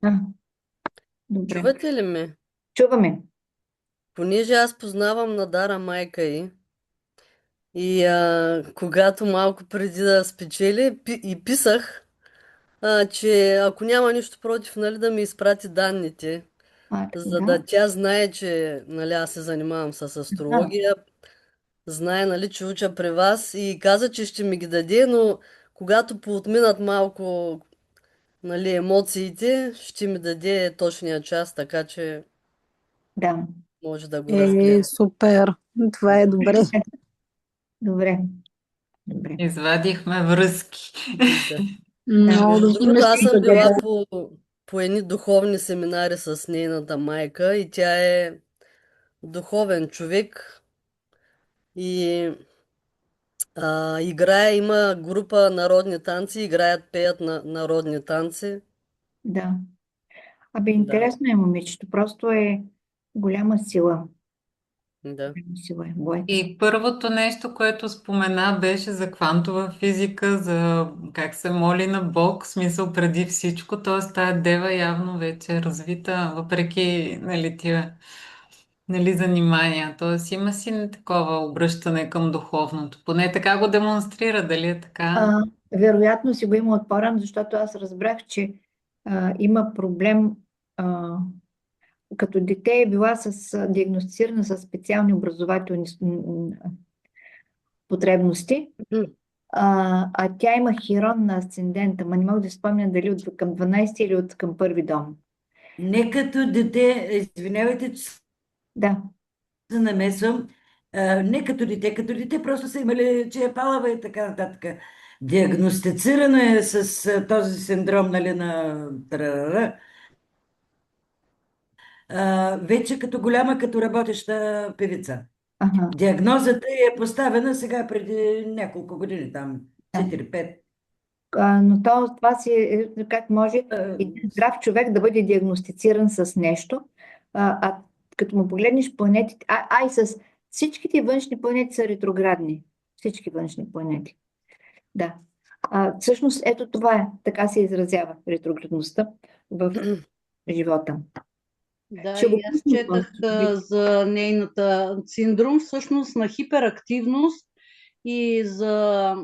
А, добре. Чувате ли ме? Чуваме. Понеже аз познавам Надара майка й и когато малко преди да спечели и писах, че ако няма нищо против, нали, да ми изпрати данните, за Да. да тя знае, че нали, аз се занимавам с А, астрология, знае, нали, че уча при вас и каза, че ще ми ги даде, но когато поотминат малко, нали, емоциите, ще ми даде точния час, така че да. може да го Е, разгледа. супер. Това е добре. Добре. Добре. Извадихме връзки. Да. Да. Много Между другото, аз мислим съм да била бъде. по едни духовни семинари с нейната майка и тя е духовен човек и играе, има група народни танци, играят, пеят на народни танци. Да. Абе, Да, интересно е момичето. Просто е голяма сила. да. Голяма сила е. Боец. И първото нещо, което спомена, беше за квантова физика, за как се моли на Бог, в смисъл преди всичко. Т.е. тая дева явно вече е развита, въпреки нали, тия нали, занимания. Т.е. има си такова обръщане към духовното. Поне така го демонстрира, дали е така? Вероятно си го има от по-рано, защото аз разбрах, че има проблем. А, Като дете е била диагностицирана с специални образователни потребности. М. Тя има хирон на асцендента, ма не мога да си спомня дали от към 12 или от към първи дом. Не като дете, извинявайте, че Да, се намесвам, не като дете просто са имали, че е палава и така нататък. Диагностицирано е с този синдром, нали, на тарарара, вече като голяма, като работеща певица. ага, Диагнозата е поставена сега преди няколко години, там да. 4-5. Но това си, как може един здрав човек да бъде диагностициран с нещо, а като му погледнеш планетите, и с всичките външни планети са ретроградни. Всички външни планети. Да. Всъщност, ето това е, така се изразява ретроградността в живота. Да, Ще и го аз пусна четах после. за нейната синдром, всъщност на хиперактивност и за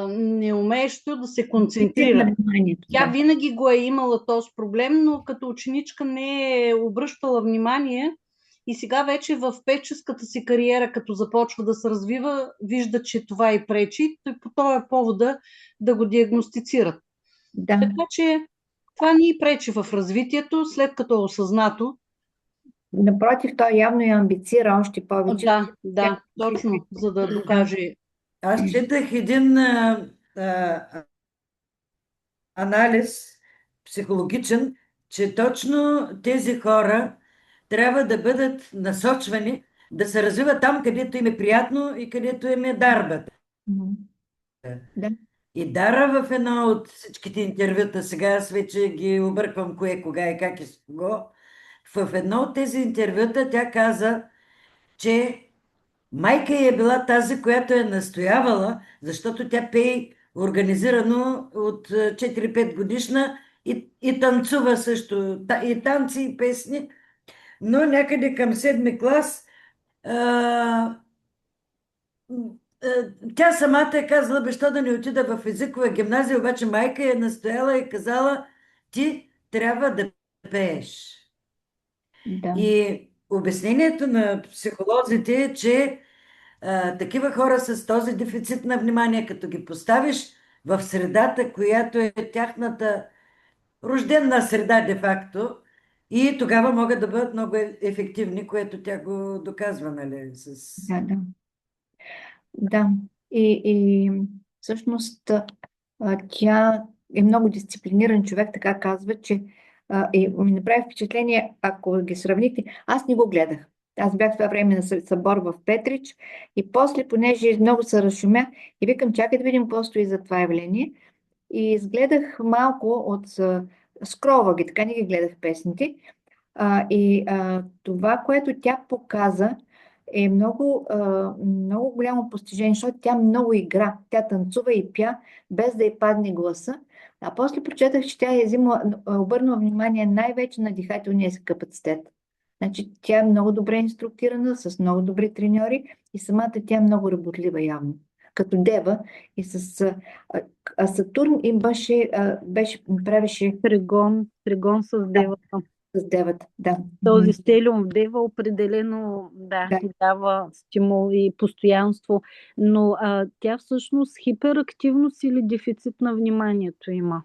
неумещо да се Фиксиране на концентрира. вниманието, Тя да. винаги го е имала този проблем, но като ученичка не е обръщала внимание и сега вече в певческата си кариера, като започва да се развива, вижда, че това и пречи и по този повод да го диагностицират. Да, Така че това ни пречи в развитието, след като е осъзнато. напротив, той явно я амбицира още повече. Да, да, точно, за да Да, докаже. Аз четах един а, анализ психологичен, че точно тези хора трябва да бъдат насочвани да се развиват там, където им е приятно и където им е дарбата. да, И Дара в едно от всичките интервюта, сега аз вече ги обърквам кое, кога и как и с кого, в едно от тези интервюта тя каза, че майка ѝ е била тази, която е настоявала, защото тя пее организирано от 4-5 годишна и танцува също, и танци, и песни, но някъде към седми клас а, тя самата е казала, бе, що да не отида в езикова гимназия, обаче майка е настояла и казала, ти трябва да пееш. да, И обяснението на психолозите е, че такива хора с този дефицит на внимание, като ги поставиш в средата, която е тяхната рождена среда де-факто, и тогава могат да бъдат много ефективни, което тя го доказва, нали, с... да, да. Да. И всъщност тя е много дисциплиниран човек, така казва, че и ми направи впечатление, ако ги сравните, аз не го гледах. Аз бях в това време на събор в Петрич и после, понеже много се разшумях и викам, чакай да видим какво стои за това явление. И изгледах малко от скрова ги, така не ги гледах песните. Това, което тя показа, е много голямо постижение, защото тя много игра. Тя танцува и пя, без да й падне гласа, А после прочетах, че тя обърнала внимание най-вече на дихателния си капацитет. Значи тя е много добре инструктирана, с много добри треньори и самата тя е много работлива явно. Като дева и а Сатурн им правеше Тригон с девата. с девата. Да. Този стелиум в дева определено да, Да. и дава стимул и постоянство, но тя всъщност хиперактивност или дефицит на вниманието има.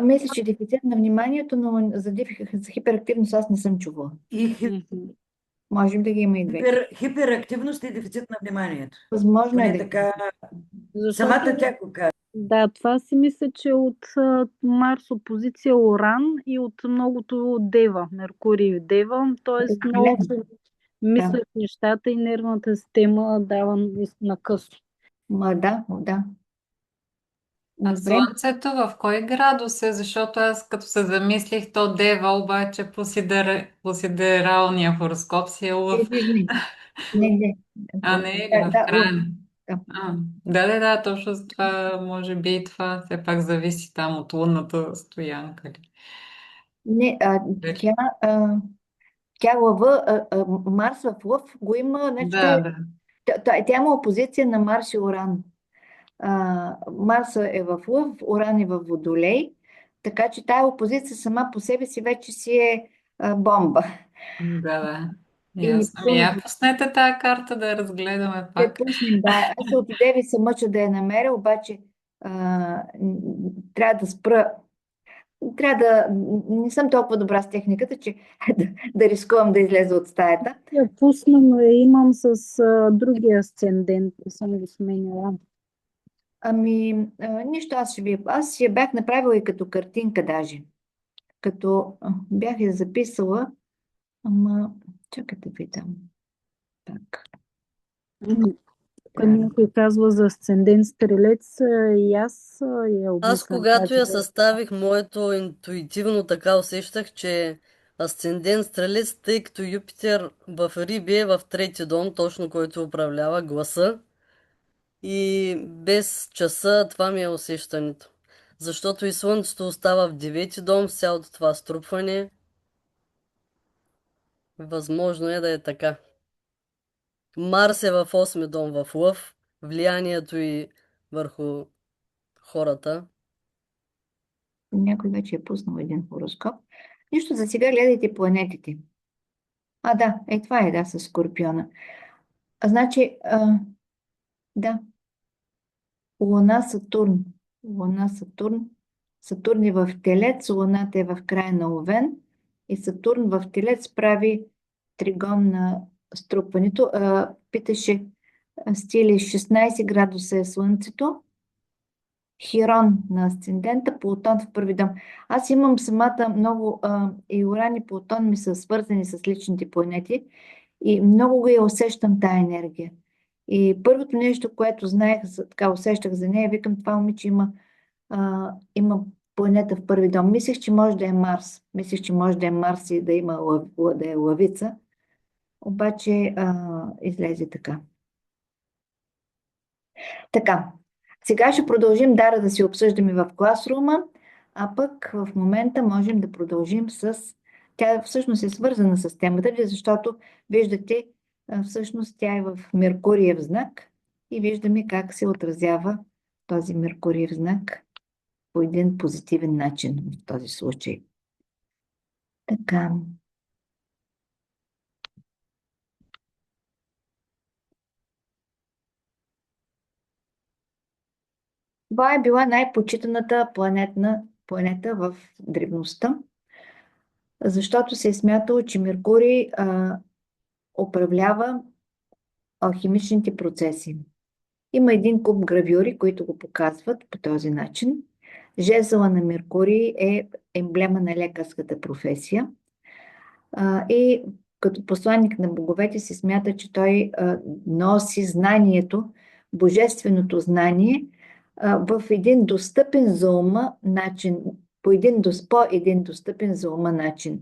Мисля, че дефицит на вниманието, но за хиперактивност аз не съм чувала. И Можем да ги има и двете. хиперактивност и дефицит на вниманието. Възможно е Поне да така, Защото, самата тя го казва. да, това си мисля, че от Марс опозиция Оран и от многото Дева, Меркурий в Дева, т.е. много се мислят нещата и нервната система дава на късо. Да. А Добре. Слънцето в кой градус е? Защото аз като се замислих, то Дева, обаче по сидералния хороскоп си е лъв. Не. А не е ли в Да, края? да. Да, точно за това, може би и това все пак зависи там от лунната стоянка ли. Не, тя лъва, Марс в лъв го има, значи Да. тя има опозиция на Марс и Оран. Марс е в лъв, Оран е в Водолей, така че тая опозиция сама по себе си вече си е бомба. Да. И Ясно. Пуснете тази карта да я разгледаме Ще пак. пуснем, да. Аз от идея ви се мъча да я намеря, обаче трябва да спра. Не съм толкова добра с техниката, че да рискувам да излеза от стаята. Я пусна, но я имам с другия асцендент, не съм го сменила. Нищо, аз си я бях направила и като картинка даже. Като бях я записала, чакайте да видам. Так. Някой казва за асцендент стрелец и аз я обмислям. Аз когато я съставих, моето интуитивно така усещах, че асцендент стрелец, тъй като Юпитер в Риби е в трети дом, точно който управлява гласа. И без часа това ми е усещането. Защото и Слънцето остава в девети дом с цялото това струпване. Възможно е да е така. Марс е в 8 дом в Лъв. Влиянието и върху хората. Някой вече е пуснал един хороскоп. Нищо, за сега гледайте планетите. Да, това е, да, с Скорпиона. Значи, да, Луна Сатурн. Сатурн е в Телец, Луната е в края на Овен и Сатурн в Телец прави тригон на струпването. Питаше стили 16 градуса е Слънцето, Хирон на асцендента, Плутон в първи дом. Аз имам самата много и Уран и Плутон ми са свързани с личните планети и много го я усещам тая енергия. И първото нещо, което знаех, така усещах за нея, викам, това момиче има планета в първи дом. Мислех, че може да е Марс. Мислех, че може да е Марс и да е лъвица. Обаче излезе така. Така, сега ще продължим Дара да си обсъждаме в класрума, а пък в момента можем да продължим Тя всъщност е свързана с темата, защото виждате, всъщност тя е в Меркуриев знак и виждаме как се отразява този Меркуриев знак по един позитивен начин в този случай. Така. Това е била най-почитаната планета в древността, защото се е смятало, че Меркурий управлява алхимичните процеси. Има един куп гравюри, които го показват по този начин. Жезъла на Меркурий е емблема на лекарската професия. И като посланник на боговете се смята, че той носи знанието, божественото знание в един достъпен за ума начин, по един достъпен за ума начин.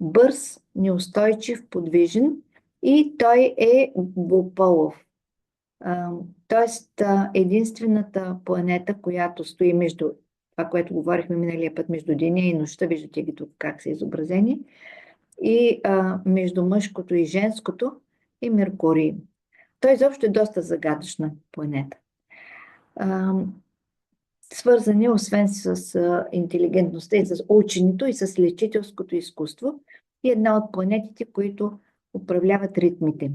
Бърз, неустойчив, подвижен и той е двуполов. Тоест, единствената планета, която стои между това, което говорихме миналия път, между деня и нощта, виждате ги тук как са изобразени, и между мъжкото и женското е Меркурий. Той изобщо е доста загадъчна планета. Свързани освен с интелигентността и с ученето и с лечителското изкуство, и една от планетите, които управляват ритмите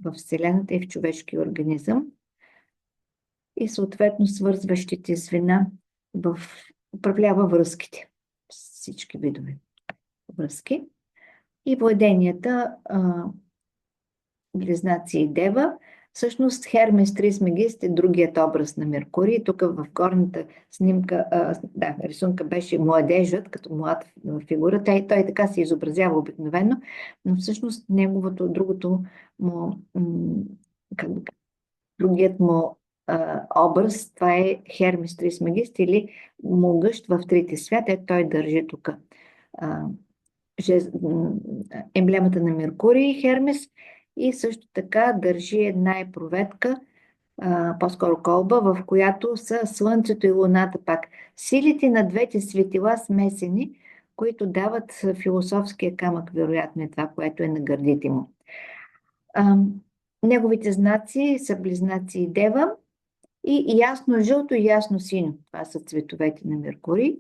в Вселената и в човешкия организъм, и съответно свързващите звена управлява връзките, всички видове връзки, и владенията Близнаци и Дева. Всъщност Хермес Трисмегист е другият образ на Меркурий. Тук в горната снимка, рисунка беше младежът, като млад фигура. Той така се изобразява обикновено, но всъщност другият му образ, това е Хермес Трисмегист или могъщ в трите свята. Той държи тук емблемата на Меркурий, Хермес, и също така държи една епроветка, по-скоро колба, в която са Слънцето и Луната пак. Силите на двете светила смесени, които дават философския камък, вероятно е това, което е на гърдите му. Неговите знаци са Близнаци и Дева, и ясно жълто и ясно синьо. Това са цветовете на Меркурий.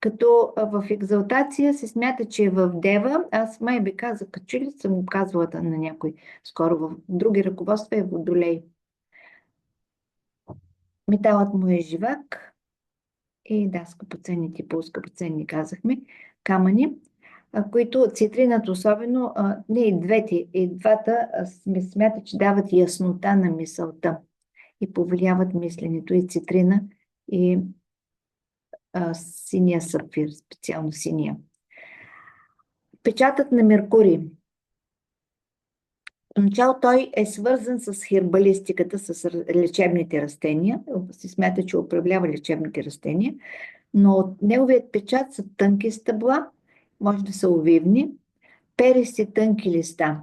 Като в екзалтация се смята, че е в Дева. Аз май би казах, че ли съм казвала на някой скоро в други ръководства, е Водолей. Металът му е живак и скъпоценните, полускъпоценни казахме, камъни, които цитринът особено, не и двата смята, че дават яснота на мисълта и повлияват мисленето, и цитрина, и синия сапфир, специално синия. Печатът на Меркурий. Поначало той е свързан с хербалистиката, с лечебните растения. Се смята, че управлява лечебните растения, но от неговият печат са тънки стъбла, може да са овивни, перисти тънки листа.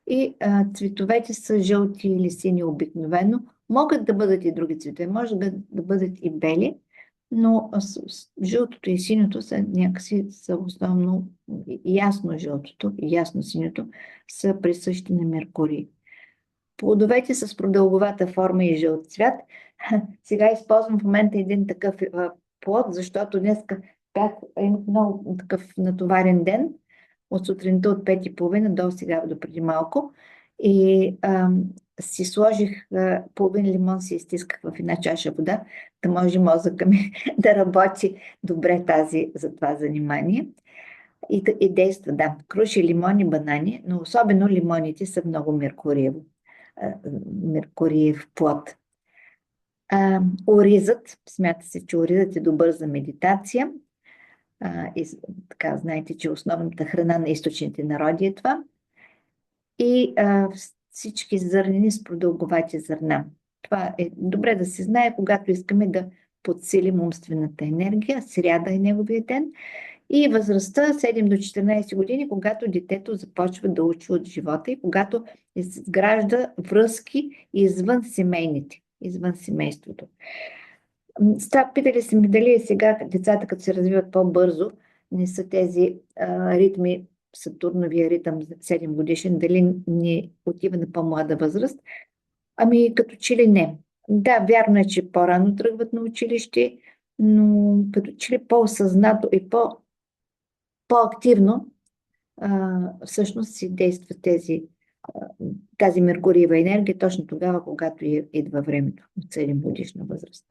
И цветовете са жълти или сини обикновено. Могат да бъдат и други цветове, може да бъдат и бели, но жълтото и синьото са някакси основно, ясно жълтото и ясно синьото са присъщи на Меркурий. Плодовете с продълговата форма и жълт цвят. Сега използвам в момента един такъв плод, защото днес имах много такъв натоварен ден, от сутринта от 5:30 до сега, до преди малко. И си сложих половин лимон, си изтисках в една чаша вода, да може мозъка ми да работи добре за това занимание. И действа, круши, лимони, банани, но особено лимоните са много меркуриев плод. Оризът, смята се, че оризът е добър за медитация. И така, знаете, че основната храна на източните народи е това. И всички зърнени с продълговати зърна. Това е добре да се знае, когато искаме да подсилим умствената енергия. Сряда е неговия ден. И възрастта 7 до 14 години, когато детето започва да учи от живота и когато изгражда връзки извън семейните, извън семейството. Питали се ми дали сега децата, като се развиват по-бързо, не са тези ритми, Сатурновия ритъм за 7 годишен, дали не отива на по-млада възраст? Като че ли не. Да, вярно е, че по-рано тръгват на училище, но като че ли по-осъзнато и по-активно всъщност си действа тази меркуриева енергия точно тогава, когато идва времето от 7 годишна възраст.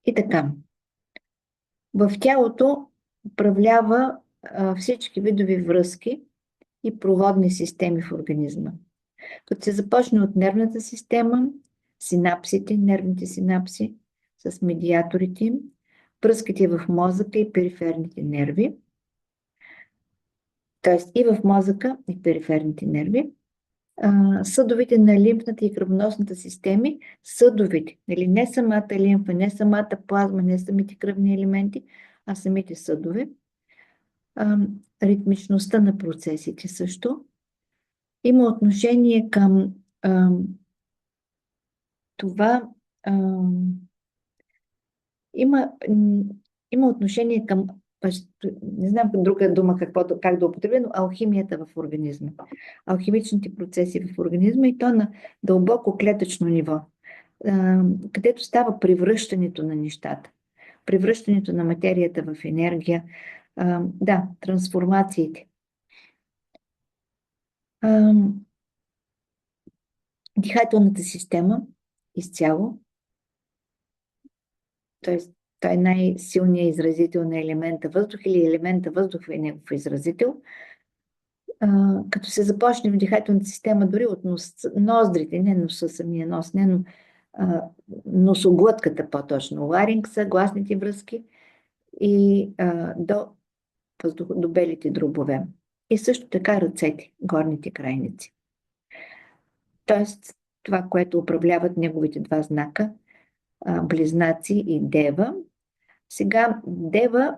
И така, в тялото управлява всички видови връзки и проводни системи в организма. Като се започне от нервната система, нервните синапси с медиаторите им, връзките в мозъка и периферните нерви, т.е. и в мозъка и периферните нерви, съдовите на лимфната и кръвоносната системи, съдовите, не самата лимфа, не самата плазма, не самите кръвни елементи, а самите съдове, ритмичността на процесите също, има отношение към това, има отношение към, не знам друга дума как да употребя, но алхимията в организма. Алхимичните процеси в организма и то на дълбоко клетъчно ниво, където става превръщането на нещата, превръщането на материята в енергия, да, трансформациите. Дихателната система изцяло, т.е. той е най-силният изразител на елемента въздух или елемента въздух е негов изразител. Като се започне в дихателната система, дори от ноздрите, не носа, самия нос, не, но носоглътката по-точно, ларингса, гласните връзки и до белите дробове. И също така ръцете, горните крайници. Тоест, това, което управляват неговите два знака, близнаци и дева. Сега дева,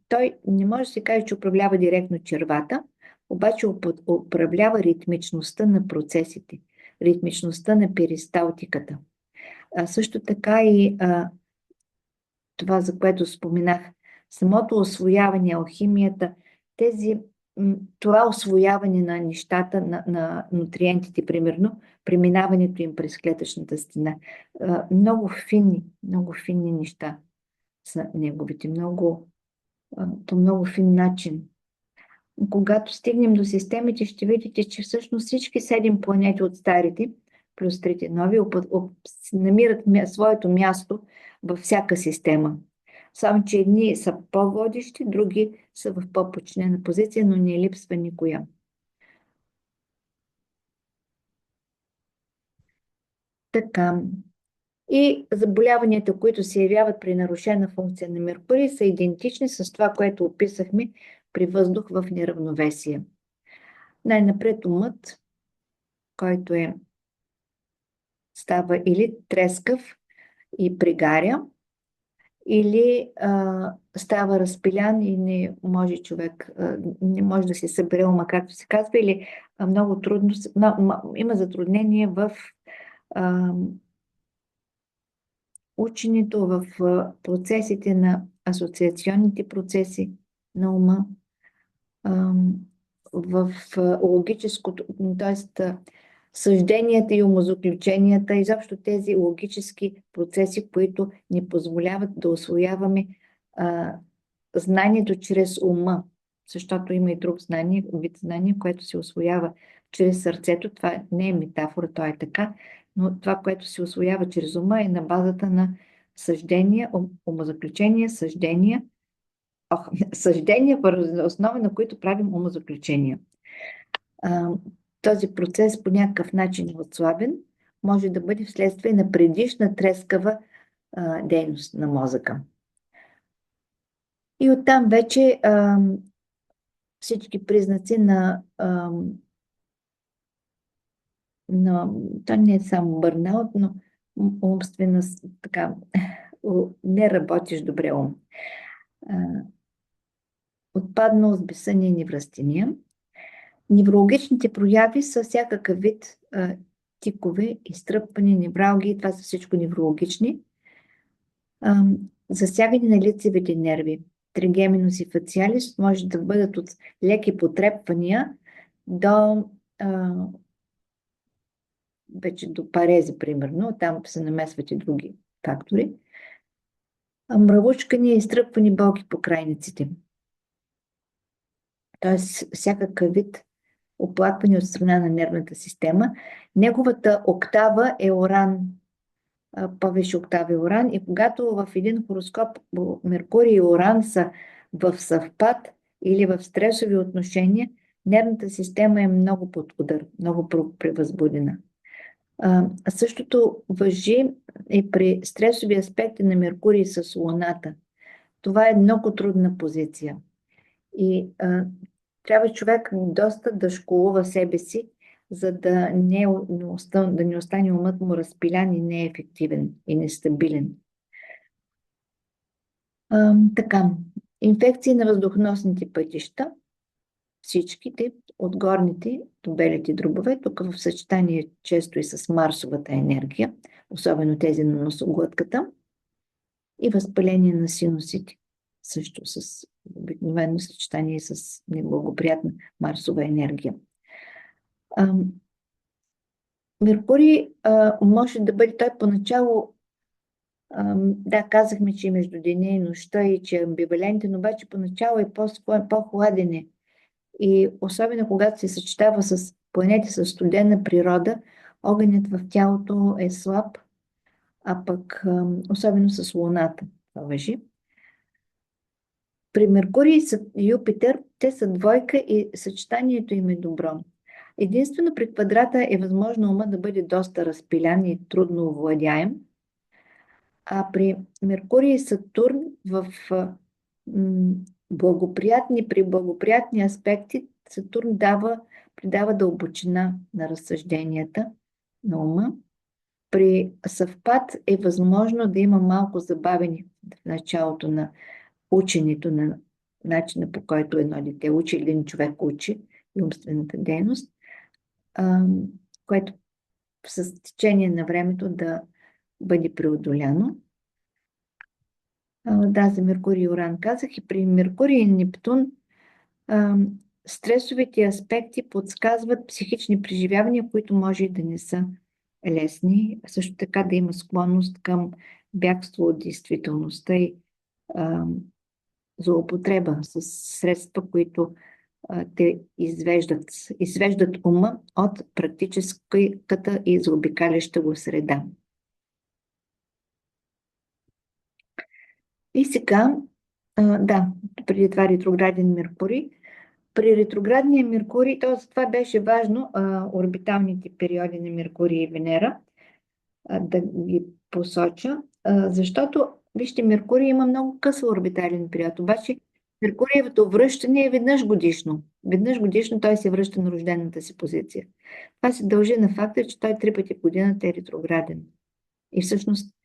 той не може да се каже, че управлява директно червата, обаче управлява ритмичността на процесите, ритмичността на перисталтиката. Също така и това, за което споменах, самото освояване, алхимията, това освояване на нещата, на нутриентите, примерно, преминаването им през клетъчната стена. Много финни неща са неговите, по много фин начин. Когато стигнем до системите, ще видите, че всъщност всички 7 планети от старите, плюс 3 нови, намират своето място във всяка система. Само, че едни са по-водещи, други са в по-подчинена позиция, но не липсва никоя. Така. И заболяванията, които се явяват при нарушена функция на Меркурий, са идентични с това, което описахме при въздух в неравновесие. Най-напред умът, който става или трескав и пригаря, или става разпилян и не може човек, не може да се събере ума, както се казва, или много трудно, има затруднение в ученето, в процесите на асоциационните процеси на ума, в логическото, т.е. съжденията и умозаключенията, изобщо тези логически процеси, които ни позволяват да усвояваме знанието чрез ума, защото има и друг вид знание, което се усвоява чрез сърцето. Това не е метафора, то е така, но това, което се усвоява чрез ума, е на базата на съждения, умозаключения, съждения, в основа на които правим умозаключения. Този процес по някакъв начин е отслабен, може да бъде вследствие на предишна трескава дейност на мозъка. И оттам вече всички признаци на то не е само бърнаут, но умствена, така, не работиш добре ум. Отпадналост, безсъние, неврастения. Неврологичните прояви са всякакъв вид тикове, изтръпване, невралгии, това са всичко неврологични. Засягане на лицевите нерви, тригеминус и фациалис, може да бъдат от леки потрепвания до вече до парези, примерно, там се намесват и други фактори. Мравучкания и изтръпвани болки по крайниците. Тоест, всякакъв вид оплакване от страна на нервната система. Неговата октава е Уран, повече октава е Уран, и когато в един хороскоп Меркурий и Уран са в съвпад или в стресови отношения, нервната система е много под удар, много превъзбудена. Същото важи и при стресови аспекти на Меркурий с Луната. Това е много трудна позиция. И трябва човек доста да школува себе си, за да не остане умът му разпилян и неефективен и нестабилен. Така, инфекции на въздухоносните пътища, всичките, от горните до белите дробове, тук в съчетание често и с Марсовата енергия, особено тези на носоглътката, и възпаление на синусите, също с обикновено съчетание с неблагоприятна Марсова енергия. Меркурий може да бъде, той поначало, да, казахме, че е между деня и нощта и че е амбивалентен, обаче поначало е по-хладен е. И особено когато се съчетава с планети с студена природа, огънят в тялото е слаб, а пък особено с Луната това важи. При Меркурий и Юпитер те са двойка и съчетанието им е добро. Единствено при квадрата е възможно ума да бъде доста разпилян и трудно овладяем, а при Меркурий и Сатурн при благоприятни аспекти Сатурн придава дълбочина на разсъжденията на ума. При съвпад е възможно да има малко забавени в началото на ученето, на начина, по който едно дете учи или един човек учи и умствената дейност, което с течение на времето да бъде преодоляно. Да, за Меркурий и Уран казах, и при Меркурий и Нептун стресовите аспекти подсказват психични преживявания, които може и да не са лесни, също така да има склонност към бягство от действителността и злоупотреба с средства, които те извеждат ума от практическата и заобикаляща го среда. И сега, да, преди това ретрограден Меркурий. При ретроградния Меркурий, това беше важно, орбиталните периоди на Меркурий и Венера, да ги посоча, защото, вижте, Меркурий има много къс орбитален период, обаче Меркуриевото връщане е веднъж годишно. Веднъж годишно той се връща на рождената си позиция. Това се дължи на факта, че той 3 пъти в годината е ретрограден. И всъщност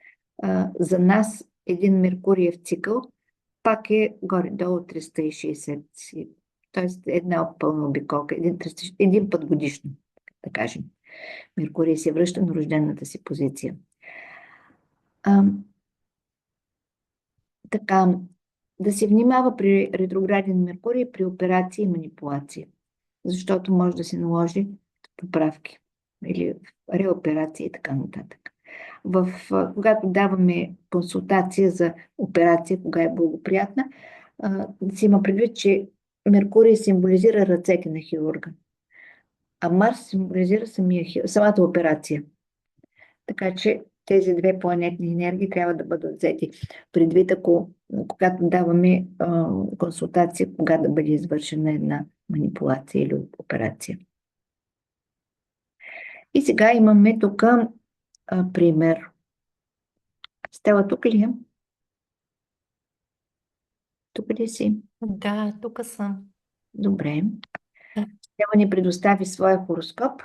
за нас един Меркуриев цикъл пак е горе-долу 360, т.е. една пълна обиколка, един път годишно, да кажем. Меркурий се връща на рождената си позиция. Така, да се внимава при ретрограден Меркурий при операции и манипулации, защото може да се наложи поправки или реоперации и така нататък. Когато даваме консултация за операция, кога е благоприятна, да се има предвид, че Меркурий символизира ръцете на хирурга, а Марс символизира самата операция. Така че тези две планетни енергии трябва да бъдат взети предвид, когато даваме консултация, кога да бъде извършена една манипулация или операция. И сега имаме тук пример. Стела тук ли е? Тук ли си? Да, тук съм. Добре. Стела ни предостави своя хороскоп,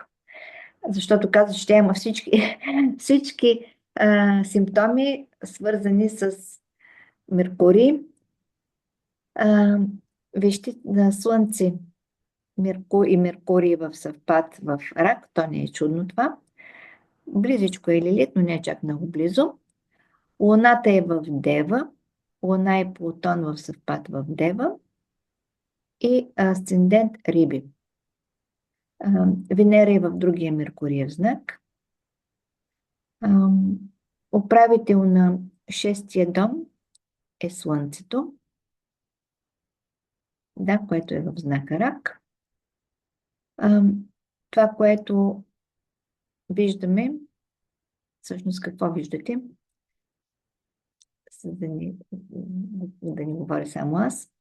защото казва, че тя има всички симптоми, свързани с Меркурий. Вижте, на Слънце и Меркурий в съвпад в Рак, то не е чудно това. Близичко е Лилит, но не е чак много близо. Луната е в Дева, Луна и Плутон в съвпад в Дева и асцендент Риби. Венера е в другия Меркуриев знак. Управител на 6-тия дом е Слънцето, да, което е в знака Рак. Това, което виждаме, всъщност какво виждате? Да не говоря само аз.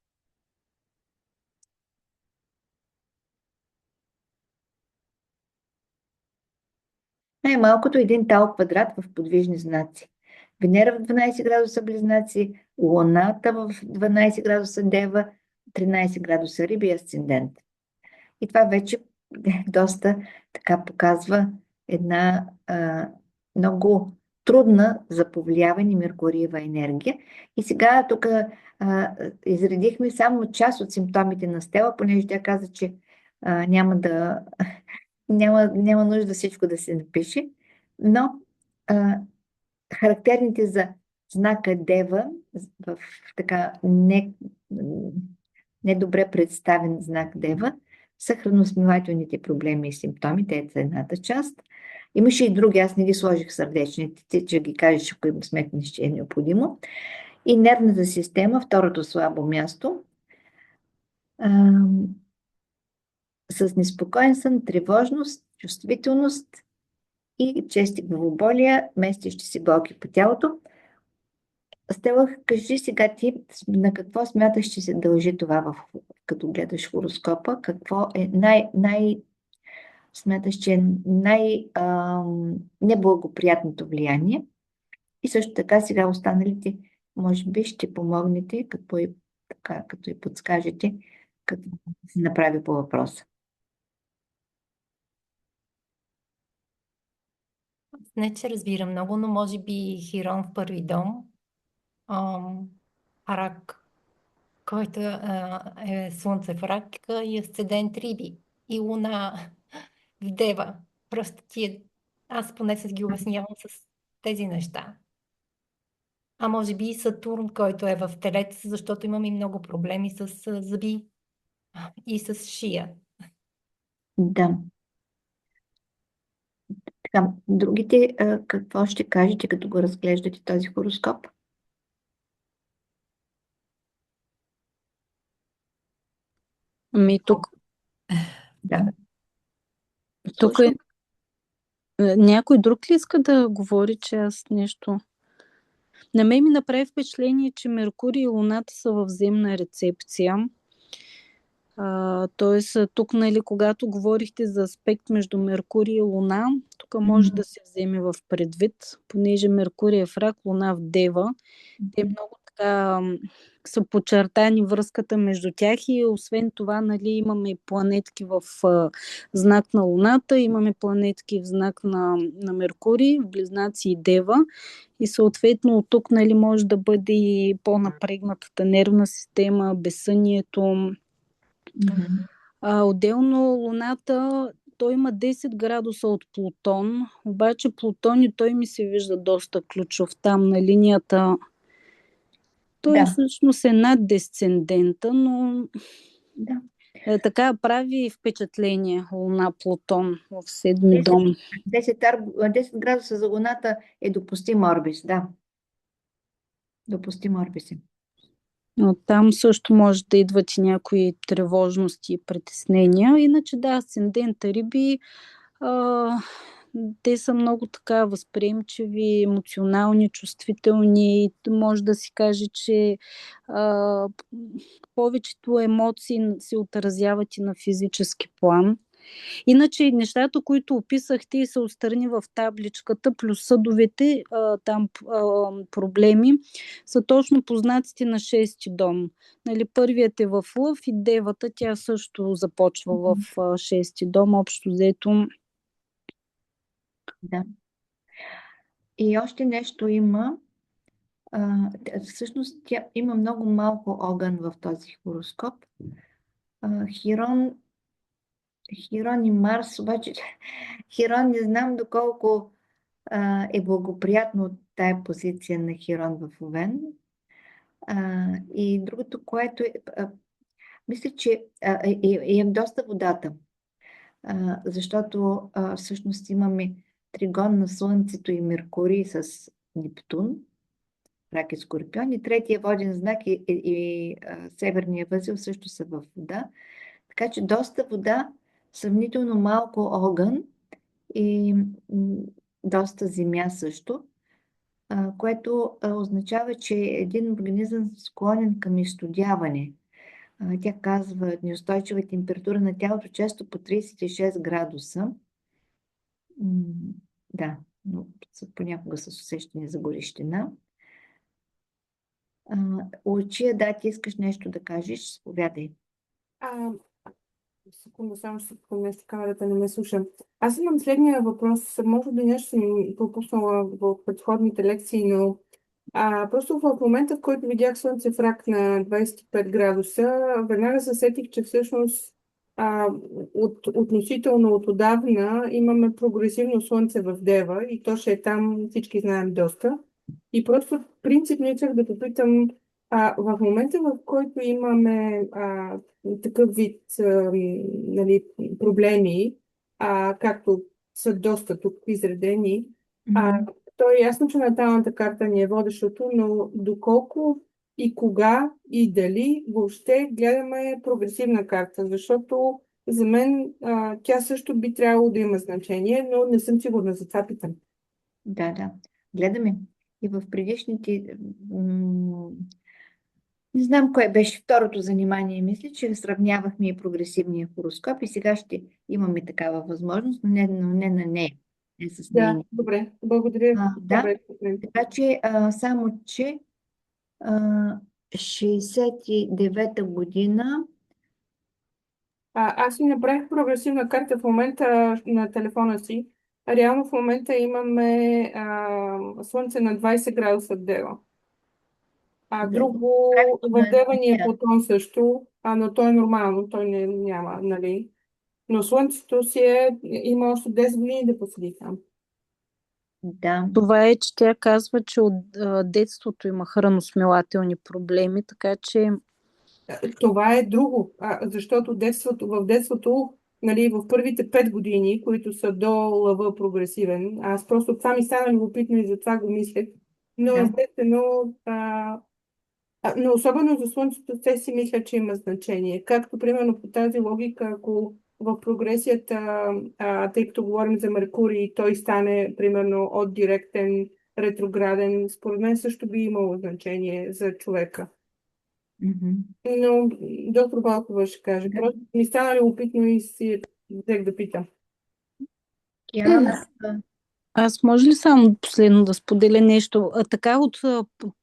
Най-малкото един тал квадрат в подвижни знаци. Венера в 12 градуса Близнаци, Луната в 12 градуса Дева, 13 градуса Риби и асцендент. И това вече доста така показва една много трудна за повлияване Меркуриева енергия. И сега тук изредихме само част от симптомите на Стела, понеже тя каза, че Няма да... Няма нужда всичко да се напише, но характерните за знака Дева в така недобре представен знак Дева са храносмилателните проблеми и симптоми. Те са едната част. Имаше и други, аз не ги сложих сърдечните, че ги кажеш, ако им сметнеш, че е необходимо. И нервната система, второто слабо място, с неспокоен сън, тревожност, чувствителност и чести главоболия, местещи си болки по тялото. Стела, кажи сега ти на какво смяташ, че се дължи това, като гледаш хороскопа? Какво е смяташ, че е неблагоприятното влияние? И също така сега останалите, може би, ще помогнете, като и подскажете, какво се направи по въпроса. Не, че разбира много, но може би Хирон в първи дом, Рак, който е Слънце в Рак и Асцендент Риби и Луна в Дева. Просто аз поне се ги обяснявам с тези неща. А може би и Сатурн, който е в Телец, защото имам и много проблеми с зъби и с шия. Да. Така, другите, какво ще кажете, като го разглеждате този хороскоп? Ами тук Да. е някой друг ли иска да говори, че аз нещо... На мен ми направи впечатление, че Меркурий и Луната са във взаимна рецепция. Тоест, тук, нали, когато говорихте за аспект между Меркурий и Луна, тук може да се вземе в предвид, понеже Меркурий е в Рак, Луна в Дева. Те много така са подчертани връзката между тях и освен това, нали, имаме планетки в знак на Луната, имаме планетки в знак на Меркурий, в Близнаци и Дева. И съответно от тук, нали, може да бъде и по-напрегнатата нервна система, безсънието. Отделно Луната, той има 10 градуса от Плутон, обаче Плутон и той ми се вижда доста ключов там на линията. Той всъщност е над десцендента, но така прави впечатление Луна Плутон в седми дом. 10 градуса за Луната е допустим орбис, да. Допустим орбис е. Там също може да идват и някои тревожности и притеснения. Иначе да, асцендента Риби, те са много така възприемчиви, емоционални, чувствителни. Може да си каже, че повечето емоции се отразяват и на физически план. Иначе нещата, които описахте и са отстрани в табличката, плюс съдовете, там проблеми, са точно познатите на шести дом. Нали, първият е в Лъв и Девата, тя също започва в шести дом, общо взето. Да. И още нещо има. Всъщност тя има много малко огън в този хороскоп. Хирон и Марс, обаче Хирон не знам доколко е благоприятно от тая позиция на Хирон в Овен. И другото, което мисля, че е доста водата, защото всъщност имаме тригон на Слънцето и Меркурий с Нептун, Рак и Скорпион, и третия воден знак и северния възел също са в вода. Така че доста вода, сравнително малко огън и доста земя също, което означава, че един организъм склонен към изстудяване. Тя казва, неустойчива температура на тялото често по 36 градуса. Да, но понякога с усещане за горещина. Лучия, да, ти искаш нещо да кажеш? Сповядай. Секунда, само ще поместя камерата, не ме слушам. Аз имам следния въпрос. Може би нещо съм пропуснала в предходните лекции, но просто в момента, в който видях Слънце в Рак на 25 градуса, веднага се сетих, че всъщност а, относително от отдавна имаме прогресивно слънце в Дева и то ще е там, всички знаем доста. И просто принципно исках да попитам, в момента в който имаме такъв вид нали, проблеми, както са доста тук изредени, Мгм. то е ясно, че наталната карта ни е водещото, но доколко и кога и дали въобще гледаме прогресивна карта, защото за мен тя също би трябвало да има значение, но не съм сигурна, за това питам. Да, да. Гледаме. И в предишните... Не знам кое беше второто занимание. Мисля, че сравнявахме и прогресивния хороскоп и сега ще имаме такава възможност, но не на нея. Не с Да, нейния. добре, благодаря. Това Да, беше от мен. така че само, че а, 69-та година. Аз си направих прогресивна карта в момента на телефона си. Реално в момента имаме слънце на 20 градуса в Дева. Да, Друго правилно в е. Дева ни е Плутон също, но той е нормално, той няма, нали? Но Слънцето си има още 10 години да поседи там. Да, Това е, че тя казва, че от детството има храносмилателни проблеми, така че Това е друго, защото в детството, нали, в първите 5 години, които са до лъва прогресивен, аз просто това ми стана любопитно и затова го мислех. Но да. естествено, но особено за Слънцето, те си мисля, че има значение. Както, примерно, по тази логика, ако в прогресията, тъй като говорим за Меркурий, той стане, примерно, от директен, ретрограден, според мен също би имало значение за човека. Мгм. Но доктор Балкова ще каже. Да. Просто ми стана любопитно и си взех да питам. Океана. аз може ли само последно да споделя нещо? Така от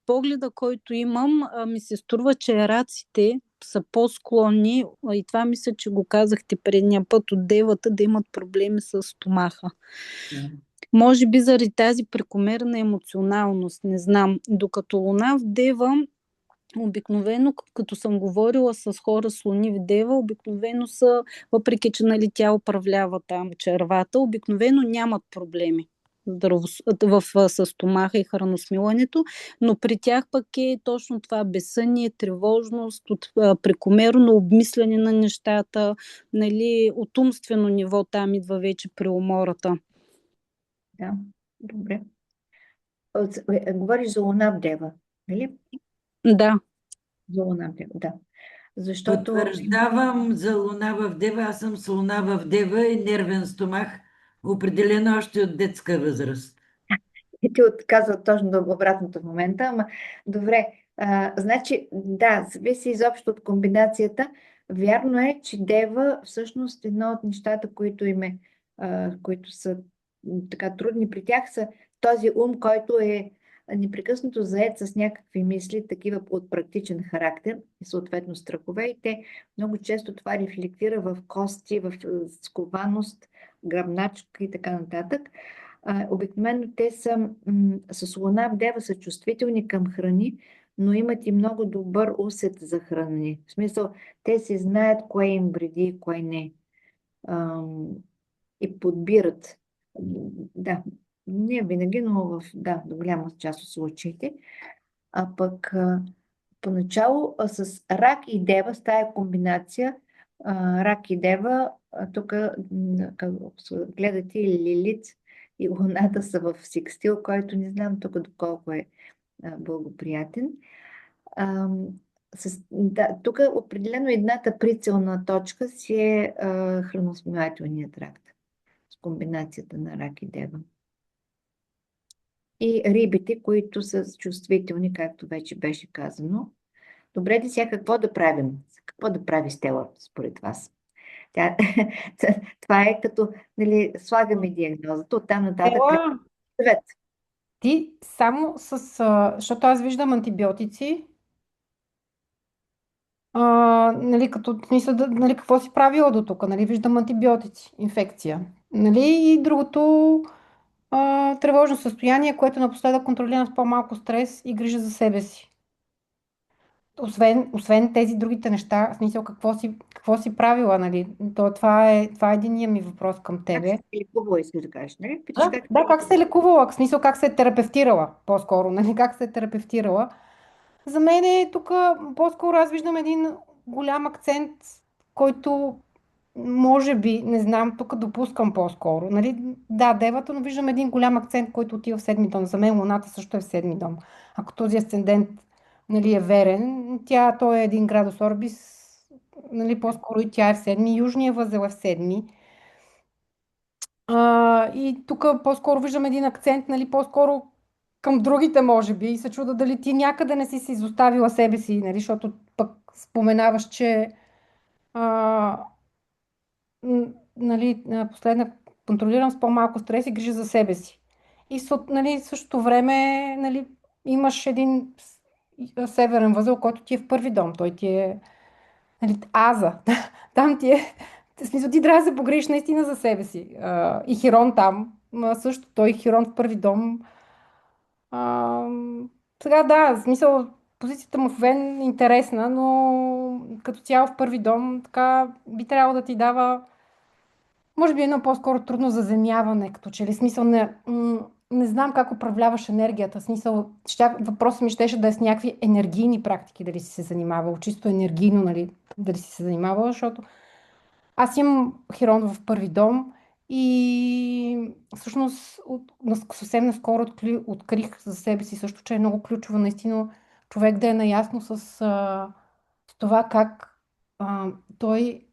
погледа, който имам, ми се струва, че раците са по-склонни, и това мисля, че го казахте предния път, от девата да имат проблеми с стомаха. Може би заради тази прекомерна емоционалност, не знам. Докато Луна в Дева, обикновено, като съм говорила с хора с луни в Дева, обикновено са, въпреки че нали, тя управлява там червата, обикновено нямат проблеми с стомаха и храносмилането, но при тях пък е точно това безсъние, тревожност, от прекомерно обмисляне на нещата, нали, от умствено ниво там идва вече при умората. Да, добре. Говориш за Луна в Дева, нали? Да. За Луна в Дева, да. Защото Потвърждавам за Луна в Дева. Аз съм с Луна в Дева и нервен стомах. Определено още от детска възраст. ти отказва точно до обратното в момента, ама добре. Значи, да, зависи изобщо от комбинацията. Вярно е, че Дева всъщност едно от нещата, които са така трудни при тях, са този ум, който е непрекъснато заед с някакви мисли, такива от практичен характер и съответно страхове. И те много често това рефлектира в кости, в скованост, гръбначка и така нататък. Обикновено те са с Луна в Дева са чувствителни към храни, но имат и много добър усет за храни. В смисъл, те си знаят кое им вреди и кое не. И подбират. Да, не винаги, но до голяма част от случаите. А пък поначало с Рак и Дева, с тая комбинация, Рак и Дева, тук гледате Лилит и Луната са в секстил, който не знам тук доколко е благоприятен. Тук определено едната прицелна точка си е храносмилателният тракт с комбинацията на Рак и Дева. И рибите, които са чувствителни, както вече беше казано. Добре, да сега какво да правим? Какво да прави Стела, според вас? Това е като, нали, слагаме диагнозата, оттам нататък Ела, съвет. ти само защото аз виждам антибиотици, нали, като в смисъл, нали, какво си правила до тук, нали, виждам антибиотици, инфекция, нали, и другото тревожно състояние, което напоследък контролирам с по-малко стрес и грижа за себе си. освен тези другите неща, в смисъл какво си правила, нали? Това е единия ми въпрос към Как тебе. се лекува, искаш да кажеш, нали? Питаш как Да, как се е лекувала, в смисъл как се е терапевтирала, по-скоро, нали? Как се е терапевтирала. За мен е тук по-скоро аз виждам един голям акцент, който може би, не знам, тук допускам по-скоро. Нали? Да, девата, но виждам един голям акцент, който отива в седми дом. За мен Луната също е в седми дом. Ако този асцендент, нали, е верен, той е 1 градус Орбис, нали, по-скоро и тя е в седми. Южния възел е в седми. И тук по-скоро виждам един акцент, нали, по-скоро към другите, може би, и се чуда дали ти някъде не си се изоставила себе си, нали, защото пък споменаваш, че а, нали, последна контролирам с по-малко стрес и грижа за себе си. И нали, в същото време, нали, имаш един северен възел, който ти е в първи дом. Той ти е, нали, Аза. Там ти е. В смисъл, ти трябва да се погрижиш наистина за себе си. И Хирон там. Също той Хирон в първи дом. А, Сега да, в смисъл, позицията му в Вен е интересна, но като цяло в първи дом, така би трябвало да ти дава, може би едно по-скоро трудно заземяване, като че ли смисъл не знам как управляваш енергията. Смисъл, въпросът ми щеше да е с някакви енергийни практики, дали си се занимавал, чисто енергийно, нали, дали си се занимавал, защото аз имам Хирон в първи дом и всъщност съвсем наскоро открих за себе си също, че е много ключово наистина човек да е наясно с това как той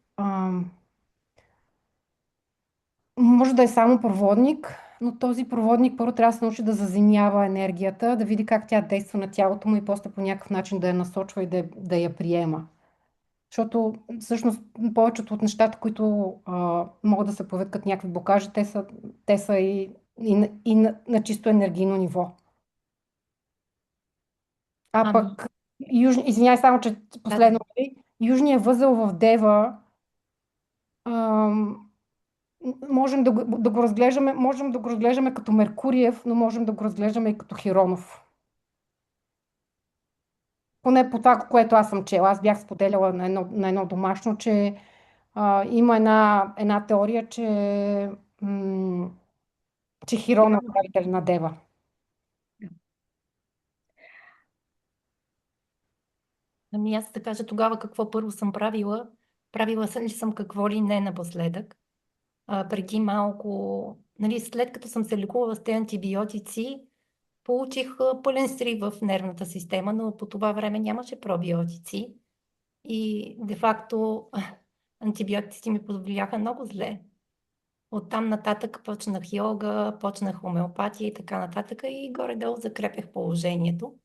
може да е само проводник, но този проводник първо трябва да се научи да заземява енергията, да види как тя действа на тялото му и после по някакъв начин да я насочва и да я приема. Защото всъщност повечето от нещата, които могат да се появят като някакви блокажи, те са и на чисто енергийно ниво. А Ами, пък, извинявай само, че последно, нали, южният възел в Дева, ам, можем да го разглеждаме като Меркуриев, но можем да го разглеждаме и като Хиронов. Поне по това, което аз съм чела. Аз бях споделяла на едно домашно, че има една теория, че Хирон е управител на Дева. ами аз да кажа тогава какво първо съм правила. Правила съм ли съм какво ли не напоследък. Преди малко, нали, след като съм се лекувала с тези антибиотици, получих пълен срив в нервната система, но по това време нямаше пробиотици. И де-факто антибиотиците ми повлияха много зле. Оттам нататък почнах йога, почнах хомеопатия и така нататък и горе-долу закрепях положението.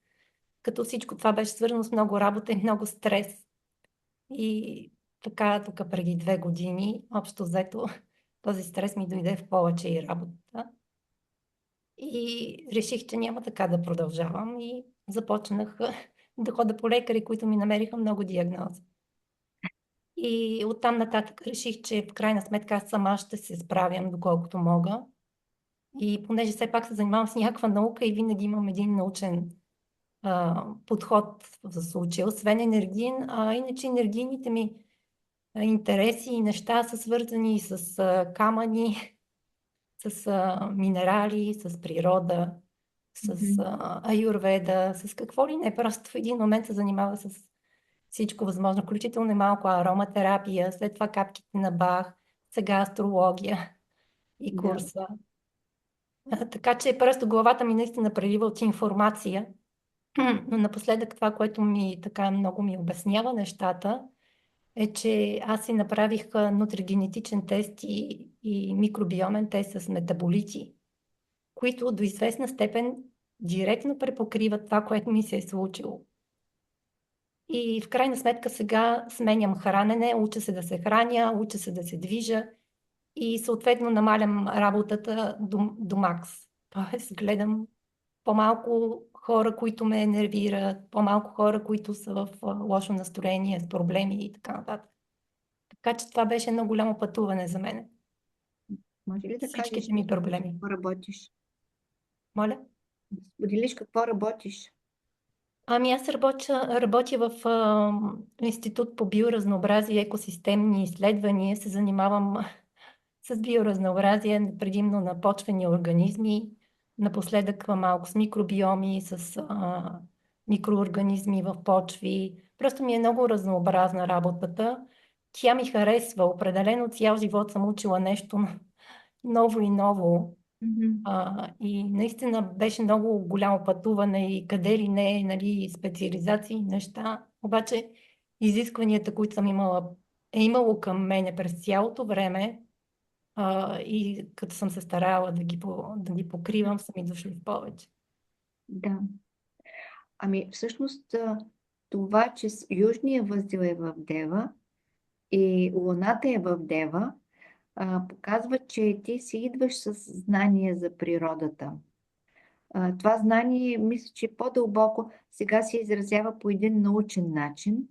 Като всичко това беше свързано с много работа и много стрес. И така, тук преди 2 години, общо взето, този стрес ми дойде в повече и работа. И реших, че няма така да продължавам и започнах да ходя по лекари, които ми намериха много диагнози. И оттам нататък реших, че в крайна сметка аз сама ще се справям доколкото мога. И понеже все пак се занимавам с някаква наука и винаги имам един научен подход в случая, освен енергиен, иначе енергийните ми интереси и неща са свързани с камъни, с минерали, с природа, с аюрведа, с какво ли не. Просто в един момент се занимава с всичко възможно, включително малко ароматерапия, след това капките на Бах, сега астрология и курса. Така че просто главата ми наистина прелива от информация, но напоследък това, което ми така много ми обяснява нещата, е, че аз си направих нутригенетичен тест и микробиомен тест с метаболити, които до известна степен директно препокриват това, което ми се е случило. И в крайна сметка сега сменям хранене, уча се да се храня, уча се да се движа и съответно намалям работата до макс. Тоест гледам по-малко хора, които ме нервират, по-малко хора, които са в лошо настроение, с проблеми и така нататък. Така че това беше едно голямо пътуване за мен. Може ли да кажеш Всичките ми проблеми. какво работиш? Моля? Да споделиш какво работиш? Ами аз работя в Институт по биоразнообразие и екосистемни изследвания. Се занимавам с биоразнообразие, предимно на почвени организми, напоследък малко с микробиоми, с микроорганизми в почви. Просто ми е много разнообразна работата. Тя ми харесва. Определено цял живот съм учила нещо ново и ново. И наистина беше много голямо пътуване и къде ли не, нали, специализации, неща. Обаче изискванията, които е имало към мене през цялото време, и като съм се старала да ги покривам, са ми дошли в повече. Да. Ами всъщност това, че южния възел е в Дева и Луната е в Дева, показва, че ти си идваш с знание за природата. Това знание, мисля, че по-дълбоко сега се изразява по един научен начин,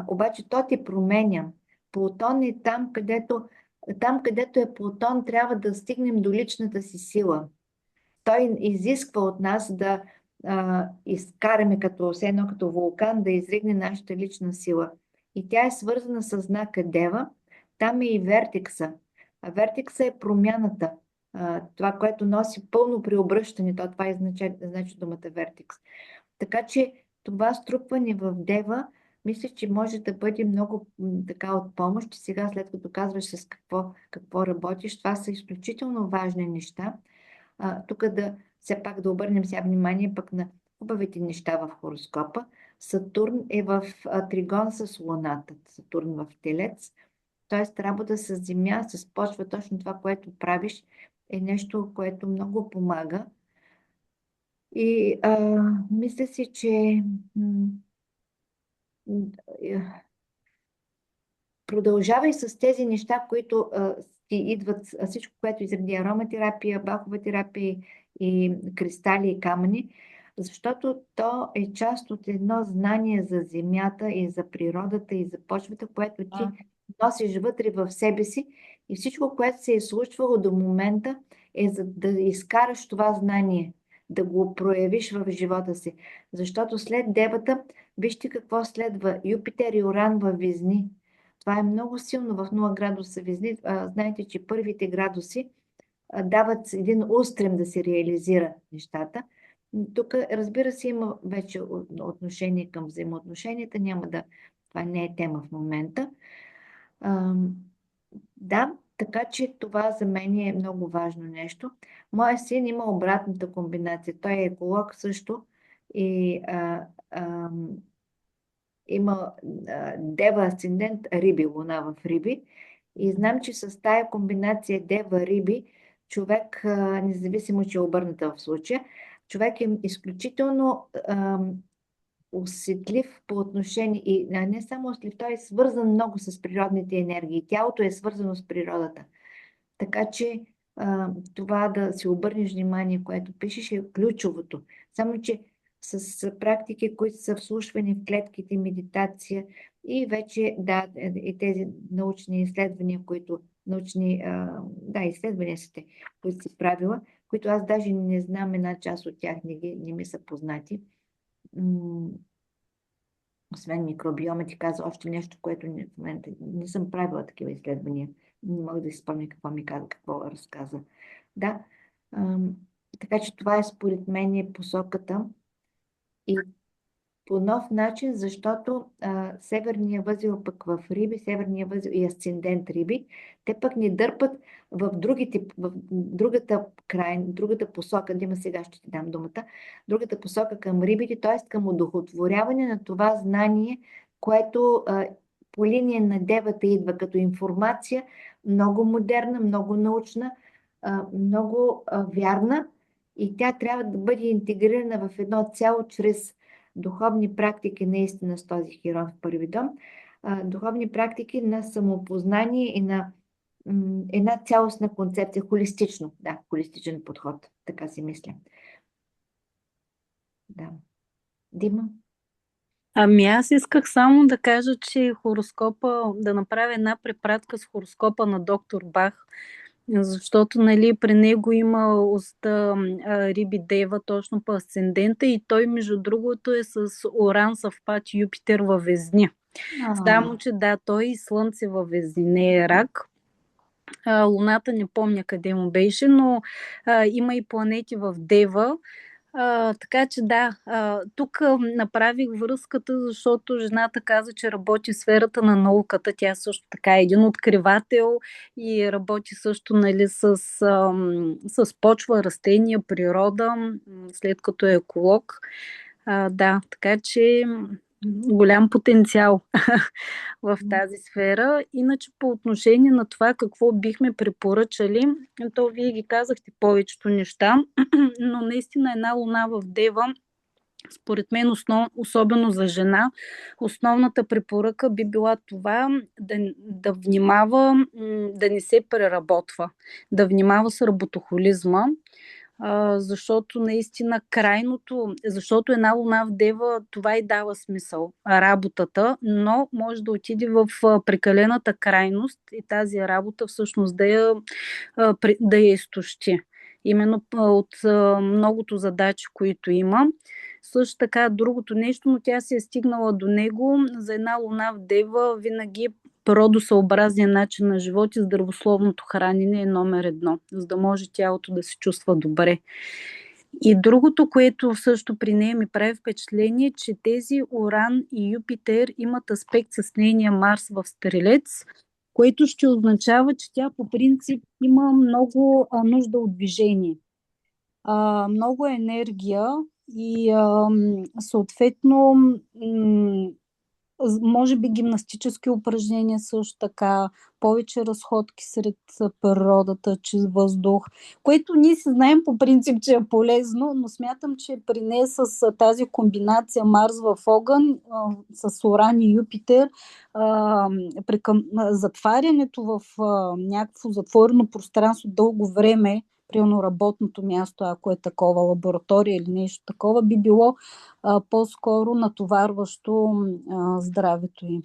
обаче то те променя. Плутон е там, където е Плутон, трябва да стигнем до личната си сила. Той изисква от нас да изкараме все едно като вулкан, да изригне нашата лична сила. И тя е свързана с знака Дева. Там е и вертикса. А вертикса е промяната. Това, което носи пълно преобръщане. Това значи думата вертикс. Така че това струпване в Дева, мисля, че може да бъде много така от помощ. Сега, след като казваш с какво работиш, това са изключително важни неща. Тук все пак да обърнем сега внимание пък на хубавите неща в хороскопа. Сатурн е в тригон с Луната. Сатурн в Телец. Т.е. работа с Земя, с почва, точно това, което правиш, е нещо, което много помага. И мисля си, че продължавай с тези неща, които ти идват, всичко, което изреди ароматерапия, бахова терапия и кристали и камъни, защото то е част от едно знание за земята и за природата и за почвата, което ти носиш вътре в себе си, и всичко, което се е случвало до момента, е за да изкараш това знание, да го проявиш в живота си. Защото след Девата, вижте какво следва. Юпитер и Уран във Везни. Това е много силно в 0 градуса Везни. Знаете, че първите градуси дават един устрем да се реализира нещата. Тук, разбира се, има вече отношение към взаимоотношенията. Това не е тема в момента. Да, така че това за мен е много важно нещо. Моя син има обратната комбинация. Той е еколог също и има Дева асцендент Риби, Луна в Риби. И знам, че с тая комбинация Дева Риби, човек, независимо, че е обърната в случая, човек е изключително усетлив по отношение, и не само усетлив, той е свързан много с природните енергии. Тялото е свързано с природата. Така че това да си обърнеш внимание, което пишеш, е ключовото. Само, че с практики, които са вслушвани в клетките, медитация и вече, и тези научни изследвания, изследвания са те, които си правила, които аз даже не знам, една част от тях не ми са познати. Освен микробиома, ти каза още нещо, което в момента не съм правила такива изследвания. Не мога да си спомня какво ми каза, какво разказа. Да, така че това е според мен посоката. И по нов начин, защото северния възел пък в Риби, северния възел и асцендент Риби, те пък ни дърпат в другата посока, Дима, сега ще ти дам думата, другата посока към Рибите, т.е. към удохотворяване на това знание, което по линия на Девата идва като информация, много модерна, много научна, много вярна, и тя трябва да бъде интегрирана в едно цяло чрез духовни практики, наистина с този Хирон в първи дом, духовни практики на самопознание и на една цялостна концепция, холистичен подход, така си мисля. Да. Дима? Ами аз исках само да кажа, че да направя една препратка с хороскопа на доктор Бах. защото нали, при него има уста Риби Дева точно по асцендента и той между другото е с Оран съвпад Юпитер във Везни. Само, че да, той и Слънце във Везни, не е Рак. Луната не помня къде му беше, но има и планети в Дева. Така че да, тук направих връзката, защото жената каза, че работи в сферата на науката. Тя също така е един откривател и работи също нали, с почва, растения, природа, след като е еколог. Да, така че голям потенциал в тази сфера. Иначе по отношение на това какво бихме препоръчали, то вие ги казахте повечето неща, но наистина една луна в Дева, според мен, особено за жена, основната препоръка би била това да внимава, да не се преработва, да внимава с работохолизма, защото наистина защото една луна в Дева, това и дава смисъл, работата, но може да отиде в прекалената крайност и тази работа всъщност да я изтощи. Именно от многото задачи, които има. Също така другото нещо, но тя се е стигнала до него, за една луна в Дева винаги природосъобразният начин на живот и здравословното хранене е номер 1, за да може тялото да се чувства добре. И другото, което също при нея ми прави впечатление, че тези Уран и Юпитер имат аспект с нейния Марс в Стрелец, което ще означава, че тя по принцип има много нужда от движение. Много енергия и съответно може би гимнастически упражнения също така, повече разходки сред природата, чист въздух, което ние си знаем по принцип, че е полезно, но смятам, че при нея с тази комбинация Марс в огън, с Уран и Юпитер, затварянето в някакво затворено пространство дълго време, примерно работното място, ако е такова, лаборатория или нещо такова, би било по-скоро натоварващо здравето им.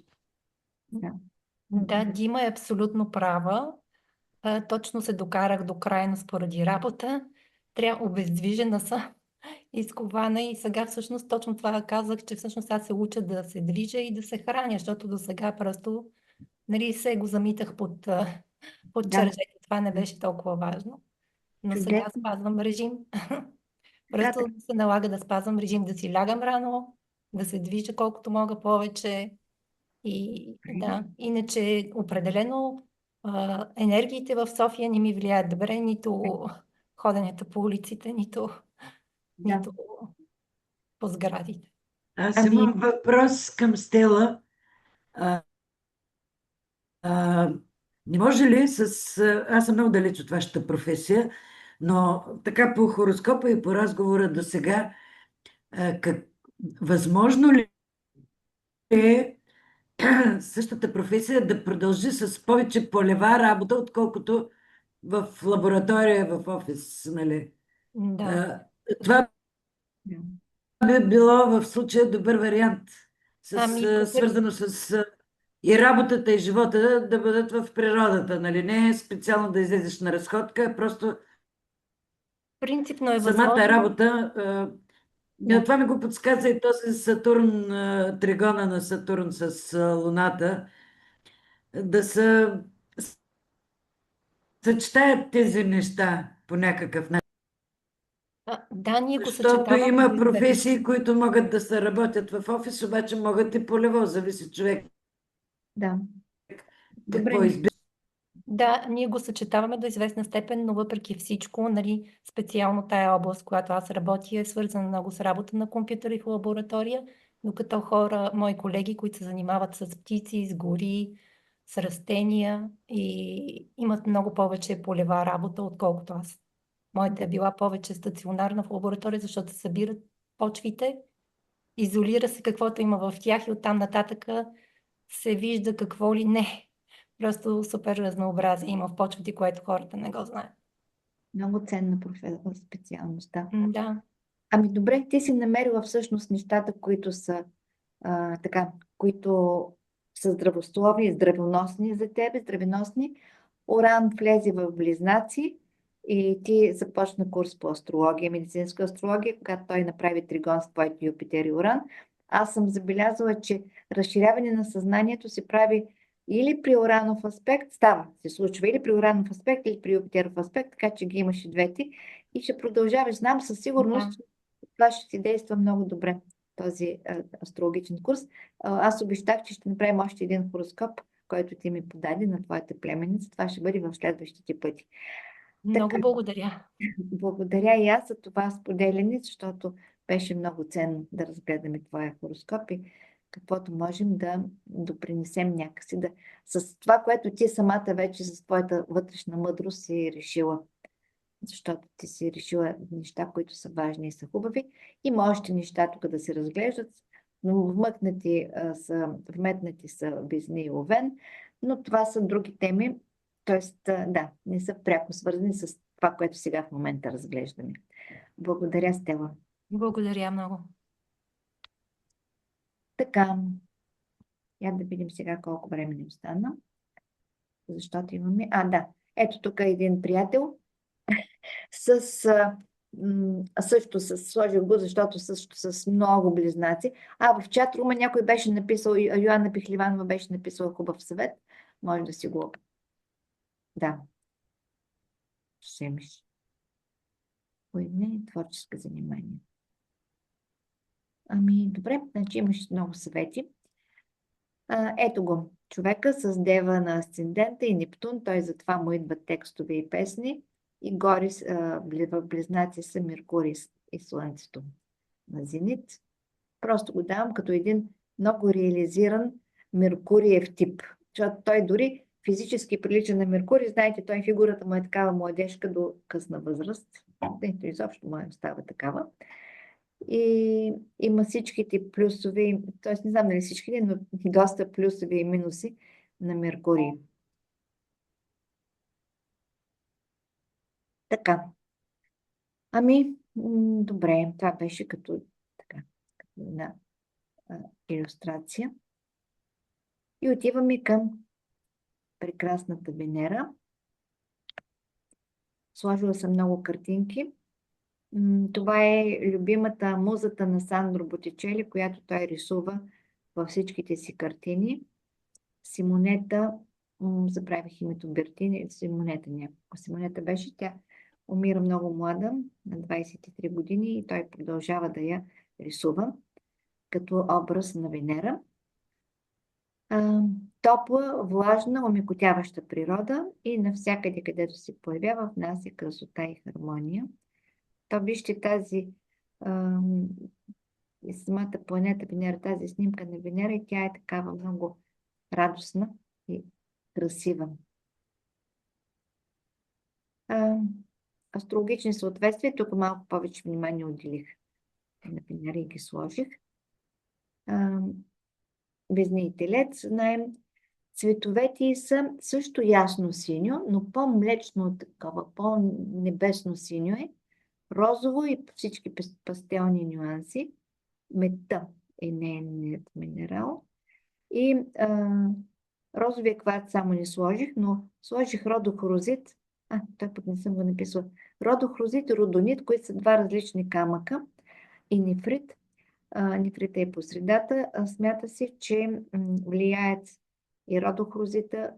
Да, Дима е абсолютно права. Точно се докарах до крайност поради работа. Обездвижена съм, изкована и сега всъщност точно това казах, че всъщност аз се уча да се движа и да се храня, защото до сега просто нали, се го замитах под чарджето. Това не беше толкова важно. Но сега спазвам режим. Просто се налага да спазвам режим, да си лягам рано, да се движа колкото мога повече. И да, иначе определено енергиите в София не ми влияят добре, нито ходенето по улиците, нито по сградите. Аз имам въпрос към Стела. Не може ли аз съм много далеч от вашата професия, но така по хороскопа и по разговора до сега, възможно ли е същата професия да продължи с повече полева работа, отколкото в лаборатория, в офис, нали? Да. Това би било в случая добър вариант, свързано с и работата и живота да бъдат в природата, нали? Не специално да излезеш на разходка, а просто принципно е самата възможно. работа. Това ми го подсказа и този Сатурн, тригона на Сатурн с Луната, да се съчетаят тези неща по някакъв начин. Да, ние го Защото съчетаваме. има професии, които могат да се работят в офис, обаче могат и полево, зависи човек. Да. Какво избира. Да, ние го съчетаваме до известна степен, но въпреки всичко, нали, специално тая област, която аз работя, е свързана много с работа на компютър и в лаборатория, докато мои колеги, които се занимават с птици, с гори, с растения и имат много повече полева работа, отколкото аз. Моята е била повече стационарна в лаборатория, защото се събират почвите, изолира се каквото има в тях и оттам нататък се вижда какво ли не. Просто супер разнообразие има в почвите, което хората не го знаят. Много ценна специалност, да. Да. Ами добре, ти си намерила всъщност нещата, които са които са здравословни, здравоносни за тебе, здравеносни. Оран влезе в Близнаци и ти започна курс по астрология, медицинска астрология, когато той направи тригон с твоите Юпитер и Оран. Аз съм забелязала, че разширяване на съзнанието се прави или при Уранов аспект, се случва или при Уранов аспект, или при Юпитеров аспект, така че ги имаш и двете. И ще продължаваш. Знам със сигурност, че това ще ти действа много добре, този астрологичен курс. Аз обещах, че ще направим още един хороскоп, който ти ми подаде на твоята племенница. Това ще бъде в следващите пъти. Много Така, благодаря. благодаря и аз за това споделяне, защото беше много ценно да разгледаме твоя хороскоп и каквото можем да допринесем някакси, с това, което ти самата вече с твоята вътрешна мъдрост си решила. Защото ти си решила неща, които са важни и са хубави. Има още неща тук да се разглеждат, но вметнати са Везни и Овен, но това са други теми, т.е. да, не са пряко свързани с това, което сега в момента разглеждаме. Благодаря, Стела. Благодаря много. Така, я да видим сега колко време ни остана, защото имаме... Да, ето тук е един приятел, също сложих го, защото също с много близнаци. В чат-рума някой беше написал, Йоанна Пихливанова беше написала хубав съвет. Може да си го... Да. Вземеш. Творческо занимание. Добре, значи имаш много съвети. Ето го. Човека с дева на асцендента и Нептун, той затова му идват текстове и песни. И горе в Близнаци са Меркурий и Слънцето на Зенит. Просто го давам като един много реализиран Меркуриев тип. Защото той дори физически прилича на Меркурий. Знаете, той фигурата му е такава младежка до късна възраст. Ето изобщо му става такава. И има всичките плюсови, т.е. не знам дали всичките, но доста плюсови и минуси на Меркурий. Така. Добре, това беше като една илюстрация. И отиваме към прекрасната Венера. Сложила съм много картинки. Това е любимата музата на Сандро Ботичели, която той рисува във всичките си картини. Симонета, забравих името Бертини, Симонета беше, тя умира много млада, на 23 години и той продължава да я рисува като образ на Венера. Топла, влажна, омекотяваща природа и навсякъде, където се появява, в нас е красота и хармония. То вижте тази самата планета Венера, тази снимка на Венера и тя е такава много радостна и красива. Астрологични съответствия, тук малко повече внимание отделих на Венера и ги сложих. Везни и Телец, знаем, цветовете са също ясно синьо, но по-млечно такова, по-небесно синьо е, розово и всички пастелни нюанси. Медта е нейният минерал. И розовия кварц само не сложих, но сложих родохрозит. Той пък не съм го написала. Родохрозит и родонит, които са два различни камъка. И нефрит. Нефрита е по средата. Смята се, че влияят и родохрозита,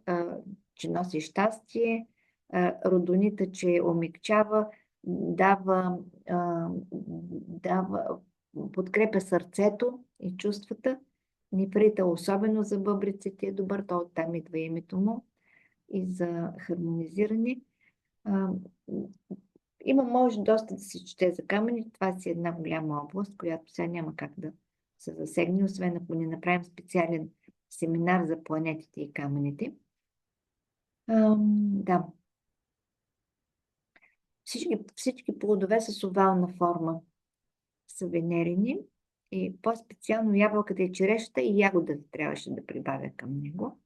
че носи щастие, родонита, че омекчава, дава, подкрепя сърцето и чувствата. Нефрита, особено за бъбриците, е добър, то оттам идва името му и за хармонизиране. Може доста да се чете за камъни. Това си една голяма област, която сега няма как да се засегне, освен ако не направим специален семинар за планетите и камъните. Да. Всички плодове с овална форма са венерини и по-специално ябълката и черешата и ягодата трябваше да прибавя към него.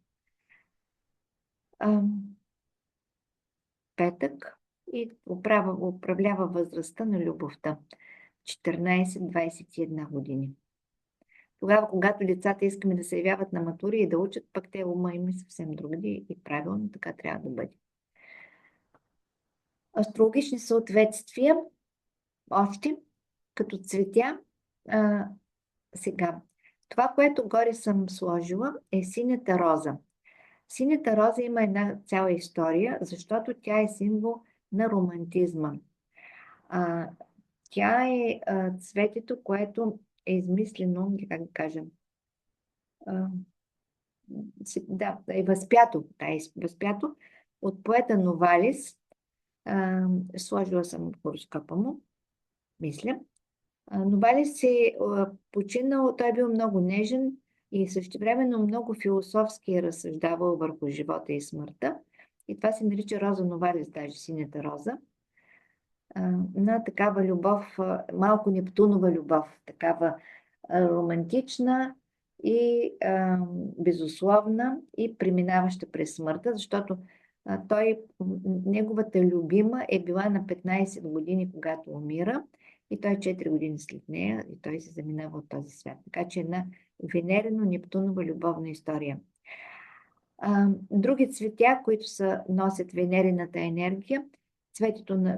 Петък и управлява възрастта на любовта. 14-21 години. Тогава, когато децата искаме да се явяват на матури и да учат, пък те ума им съвсем други и правилно така трябва да бъде. Астрологични съответствия, още като цветя. Сега, това, което горе съм сложила, е синята роза. Синята роза има една цяла история, защото тя е символ на романтизма. Тя е цветето, което е измислено, как да кажем, е възпято. Да, е възпято от поета Новалис. Сложила съм хороскопа му, мисля. Новалис е починал, той е бил много нежен и същевременно много философски е разсъждавал върху живота и смъртта. И това се нарича роза Новалис, даже синята роза. На такава любов, малко Нептунова любов, такава романтична и безусловна и преминаваща през смъртта, защото неговата любима е била на 15 години, когато умира, и той 4 години след нея и той се заминава от този свят. Така че една Венерено-Нептунова любовна история. Други цветя, които носят венерината енергия,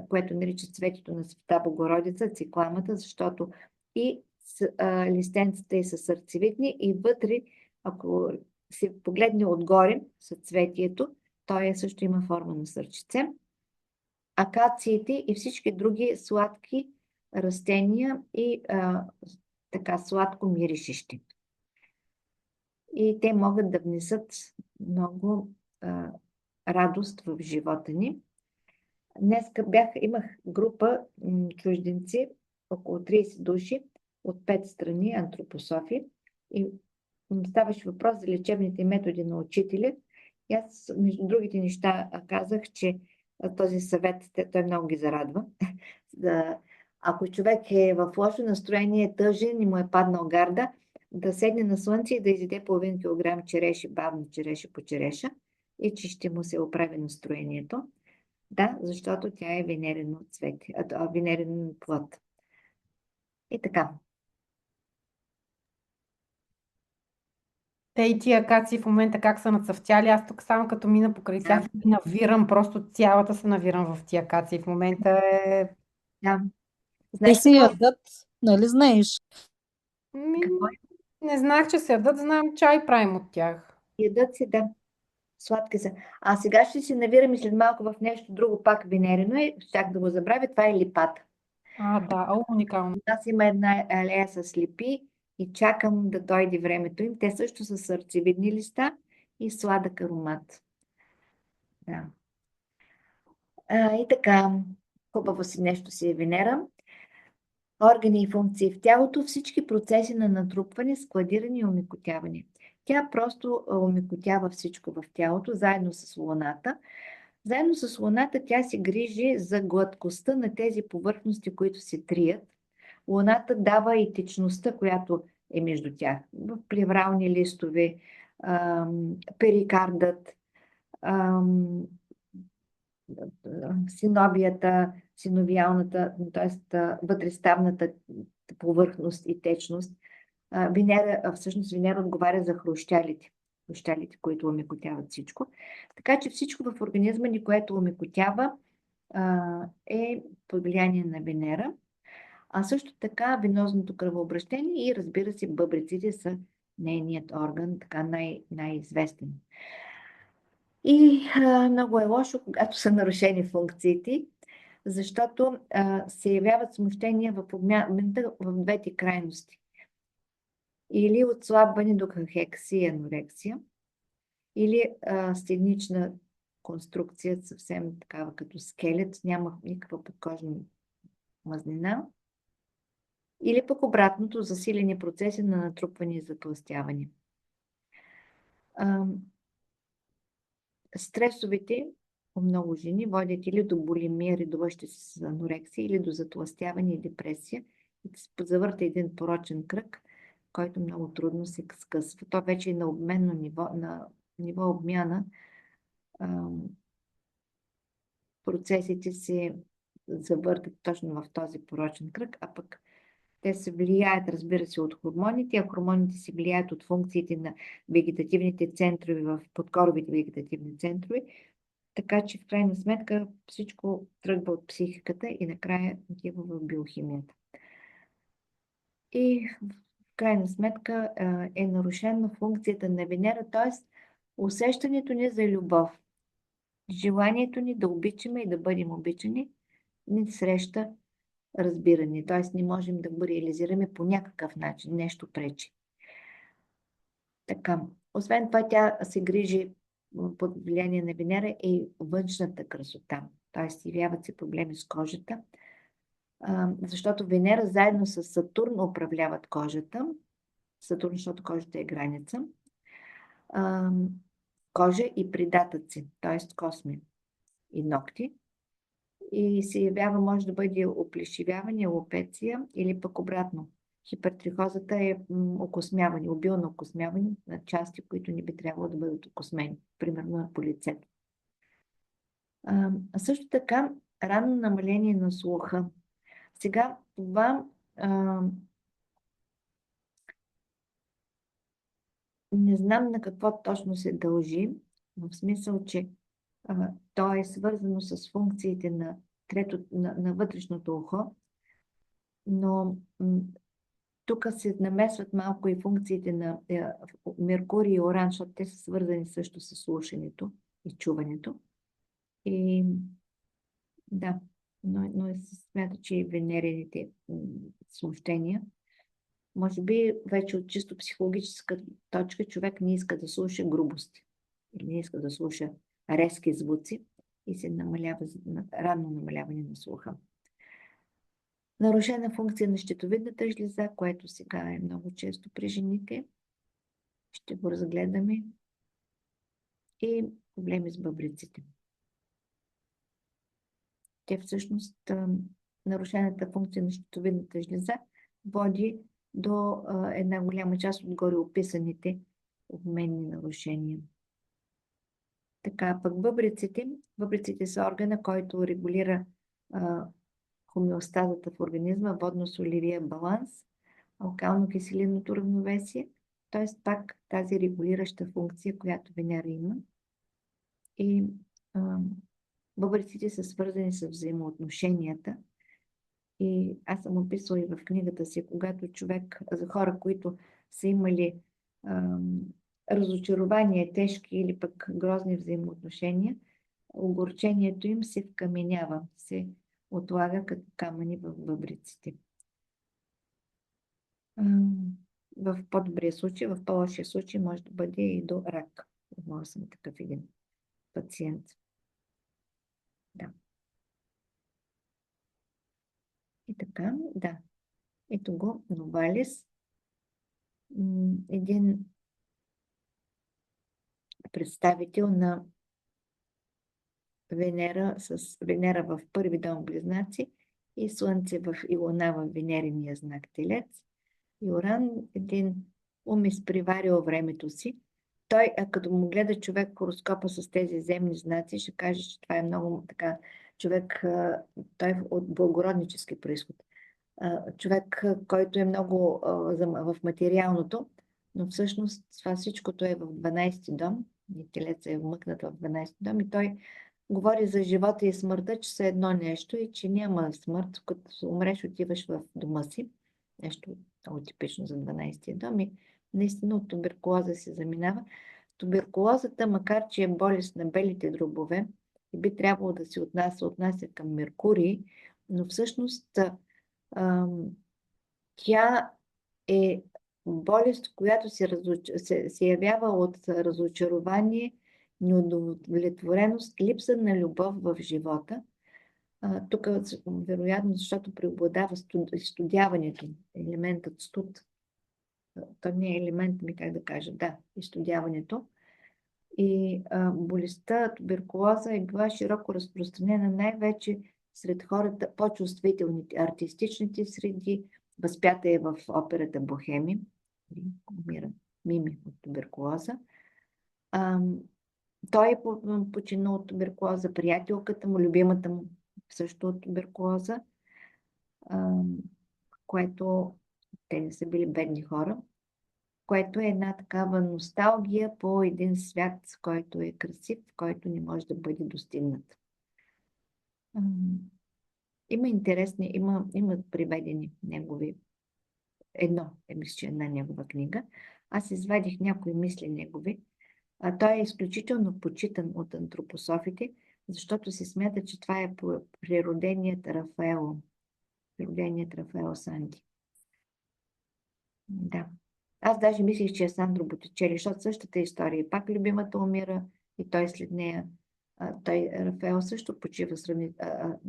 което наричат цветето на Света Богородица, цикламата, защото и листенцата са сърцевидни и вътре, ако се погледне отгоре съцветието, той също има форма на сърчице. Акациите и всички други сладки растения и така сладко миришещи. И те могат да внесат много радост в живота ни. Днеска имах група чужденци, около 30 души от 5 страни, антропософи, и ставаше въпрос за лечебните методи на учители. И аз, между другите неща, казах, че този съвет, той много ги зарадва. Ако човек е в лошо настроение, тъжен и му е паднал гарда, да седне на слънце и да изяде половин килограм череши, бавно череши по череша, и че ще му се оправи настроението. Да, защото тя е венерено цвете, венерен плод. И така. Те и тия акации в момента как са нацъфтяли, аз тук само като мина покрай тях се навирам, просто цялата се навирам в тия акации. В момента е... Да. Те Знаеш се какво? ядат, нали знаеш? Не знах, че се ядат, знам чай правим от тях. Ядат се, да. Сладки са. А сега ще се навирам и след малко в нещо друго, пак венерено е, щях да го забравя, това е липата. Да, уникално. У нас има една алея с липи и чакам да дойде времето им. Те също са сърцевидни листа и сладък аромат. Да. И така, хубаво си нещо си е Венера. Органи и функции в тялото, всички процеси на натрупване, складиране и омекотяване. Тя просто омекотява всичко в тялото, заедно с Луната. Заедно с Луната тя се грижи за гладкостта на тези повърхности, които се трият. Луната дава и течността, която е между тях. В плеврални листове, перикардът, синовията, синовиалната, т.е. вътреставната повърхност и течност. Всъщност Венера отговаря за хрущалите, които омекотяват всичко. Така че всичко в организма ни, което омекотява, е под влияние на Венера. А също така венозното кръвообращение и, разбира се, бъбреците са нейният орган, така най-известен. И много е лошо, когато са нарушени функциите, защото се явяват смущения в двете крайности. Или отслабване до кахексия и анорексия, или стенична конструкция, съвсем такава като скелет, няма никаква подкожна мазнина, или пък обратното, засилени процеси на натрупване и затлъстяване. Стресовете у много жени водят или до булимия, редуваща се с анорексия, или до затлъстяване и депресия. И се завърта един порочен кръг, който много трудно се скъсва. То вече е на обменно ниво, на ниво обмяна. Процесите се завъртат точно в този порочен кръг, а пък те се влияят, разбира се, от хормоните, а хормоните се влияят от функциите на вегетативните центрове, в подкоровите вегетативни центрове. Така че в крайна сметка всичко тръгва от психиката и накрая отива в биохимията. И в крайна сметка е нарушена функцията на Венера, т.е. усещането ни за любов. Желанието ни да обичаме и да бъдем обичани ни среща разбиране. Т.е. не можем да го реализираме по някакъв начин. Нещо пречи. Така. Освен това, тя се грижи под влияние на Венера и външната красота. Т.е. явяват се проблеми с кожата. Защото Венера заедно с Сатурн управляват кожата. Сатурн, защото кожата е граница. Кожа и придатъци, т.е. косми и ногти. И се явява, може да бъде оплешивяване, алопеция или пък обратно. Хипертрихозата е окосмяване, обилно окосмяване на части, които не би трябвало да бъдат окосмени, примерно по лицето. Също така, ранно намаление на слуха. Сега това не знам на какво точно се дължи, в смисъл, че то е свързано с функциите на вътрешното ухо, но тук се намесват малко и функциите на Меркурий и Уран, защото те са свързани също с слушането и чуването. И да, но се смята, че и венерените смущения. Може би вече от чисто психологическа точка човек не иска да слуша грубости или не иска да слуша резки звуци и се намалява ранно намаляване на слуха. Нарушена функция на щитовидната жлеза, което сега е много често при жените. Ще го разгледаме. И проблеми с бъбреците. Те всъщност, нарушената функция на щитовидната жлеза води до една голяма част от горе описаните обменни нарушения. Така, пък бъбреците са органа, който регулира хомеостазата в организма, водно-солевия баланс, алкално-киселинното равновесие, т.е. пак тази регулираща функция, която Венера има. И бъбреците са свързани с взаимоотношенията. И аз съм описала и в книгата си, когато човек, за хора, които са имали разочарования, тежки или пък грозни взаимоотношения, огорчението им се вкаменява, се отлага като камъни в бъбреците. В по-добрия случай, в по-лошия случай може да бъде и до рак. Имала съм такъв един пациент. Да. И така, да. Ето го, Новалис. Един представител на Венера с Венера в първи дом Близнаци и Слънце и Луна в Венерения знак Телец. И Уран, един изпреварил времето си. Той, като му гледа човек хороскопа с тези земни знаци, ще каже, че това е много така човек, той е от благороднически происход. Човек, който е много в материалното, но всъщност това всичкото е в 12-ти дом. И Телеца е вмъкнат в 12-ти дом и той говори за живота и смъртта, че са едно нещо и че няма смърт. Като умреш, отиваш в дома си. Нещо много типично за 12-ти дом и наистина от туберкулоза се заминава. Туберкулозата, макар че е болест на белите дробове и би трябвало да се отнася към Меркурий, но всъщност тя е болест, която се явява от разочарование, неудовлетвореност, липса на любов в живота. Тук, вероятно, защото преобладава изстудяването, елементът студ. То не е елемент, как да кажа, да, изстудяването. И болестта, туберкулоза е била широко разпространена най-вече сред хората по-чувствителните, артистичните среди. Възпята е в операта Бохеми. Умира Мими от туберкулоза. Той е починал от туберкулоза, приятелката му, любимата му също от туберкулоза, което те не са били бедни хора. което е една такава носталгия по един свят, който е красив, който не може да бъде достигнат. Има интересни, има приведени негови, мисля, че една негова книга. Аз извадих някои мисли негови. Той е изключително почитан от антропософите, защото се смята, че това е природеният Рафаел Санти. Да. Аз даже мислих, че е Сандро Боттичели, защото същата история. Пак любимата умира и той след нея. Рафаел също почива сравнително.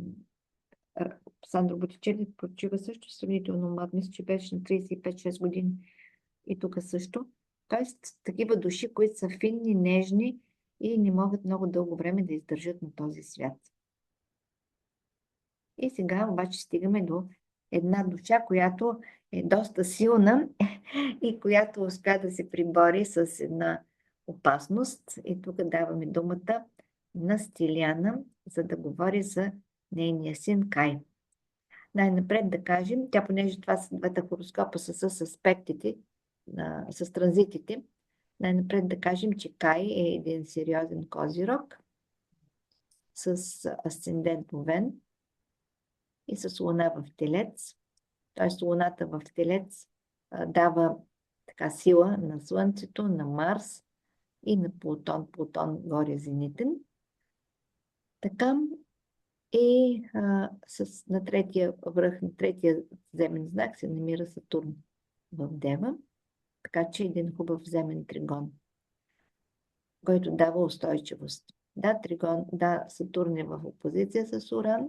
Сандро Боттичели почива също сравнително млад. Мисля, че беше на 35-6 години. И тук също. Тоест, такива души, които са финни, нежни и не могат много дълго време да издържат на този свят. И сега обаче стигаме до една душа, която е доста силна и която успя да се прибори с една опасност. И тук даваме думата на Стиляна, за да говори за нейния син Кай. Най-напред да кажем, понеже това са двата хороскопа с аспектите, с транзитите, най-напред да кажем, че Кай е един сериозен козирог с асцендент Овен и с луна в Телец. Т.е. луната в Телец дава така сила на Слънцето, на Марс и на Плутон. Плутон горе зенитен. Така и на третия връх, на третия земен знак се намира Сатурн в Дева. Така че един хубав земен тригон, който дава устойчивост. Сатурн е в опозиция с Уран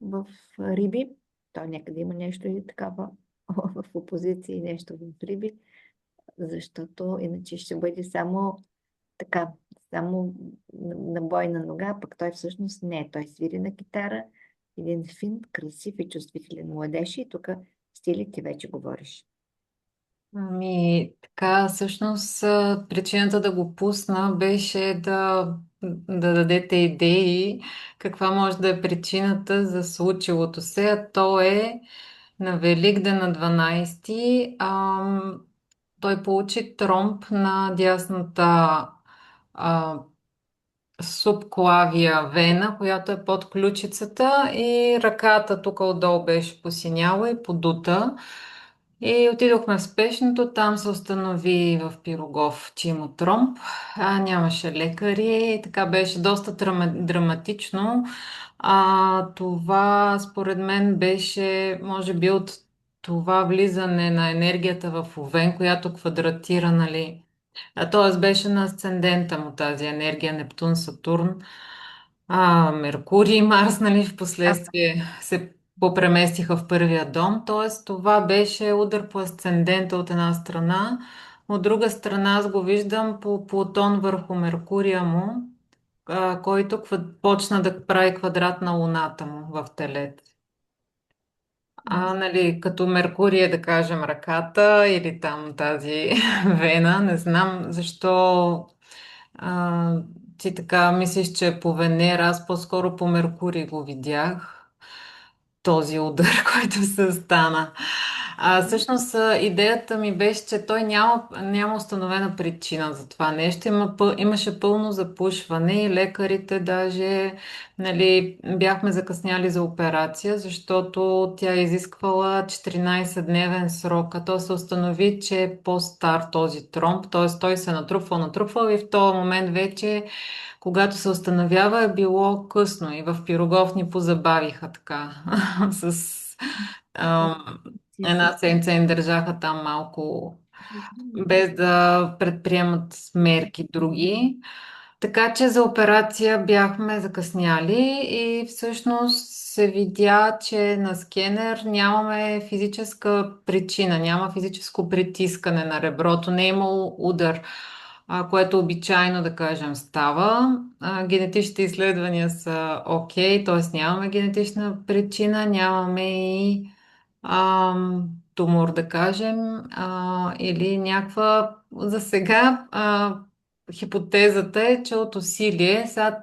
в Риби. Той някъде има нещо и такава в опозиция и нещо в Риби, защото иначе ще бъде само така, само на бойна нога, пък той всъщност не. Той свири на китара, един фин, красив и чувствителен младеж и тук Стили ти вече говориш. Така, всъщност причината да го пусна беше да дадете идеи каква може да е причината за случилото се, а то е на Великден на 12-ти той получи тромб на дясната субклавия вена, която е под ключицата и ръката тук отдолу беше посиняла и подута. И отидохме в спешното, там се установи в Пирогов, че има тромб, нямаше лекари, така беше доста драматично. Това според мен беше, може би, от това влизане на енергията в Овен, която квадратира, нали, т.е. беше на асцендента му тази енергия, Нептун, Сатурн, Меркурий и Марс, нали, в последствие се попреместиха в първия дом. Т.е. това беше удар по асцендента от една страна. От друга страна аз го виждам по Плутон върху Меркурия му, който почна да прави квадрат на Луната му в Телец. Нали, като Меркурий, да кажем, ръката или там тази вена, не знам защо ти така мислиш, че е по Венера, аз по-скоро по Меркурий го видях, този удар, който се стана. Всъщност идеята ми беше, че той няма установена причина за това нещо. Имаше пълно запушване и лекарите даже, нали, бяхме закъсняли за операция, защото тя е изисквала 14-дневен срок, а то се установи, че е по-стар този тромб, т.е. той се натрупвал и в този момент вече, когато се установява, е било късно и в Пирогов ни позабавиха така с една седмица им държаха там малко без да предприемат мерки други. Така че за операция бяхме закъсняли и всъщност се видя, че на скенер нямаме физическа причина, няма физическо притискане на реброто, не е имало удар, което обичайно, да кажем, става. Генетичните изследвания са окей, т.е. нямаме генетична причина, нямаме и тумор, да кажем, или някаква... За сега хипотезата е, че от усилие, сега,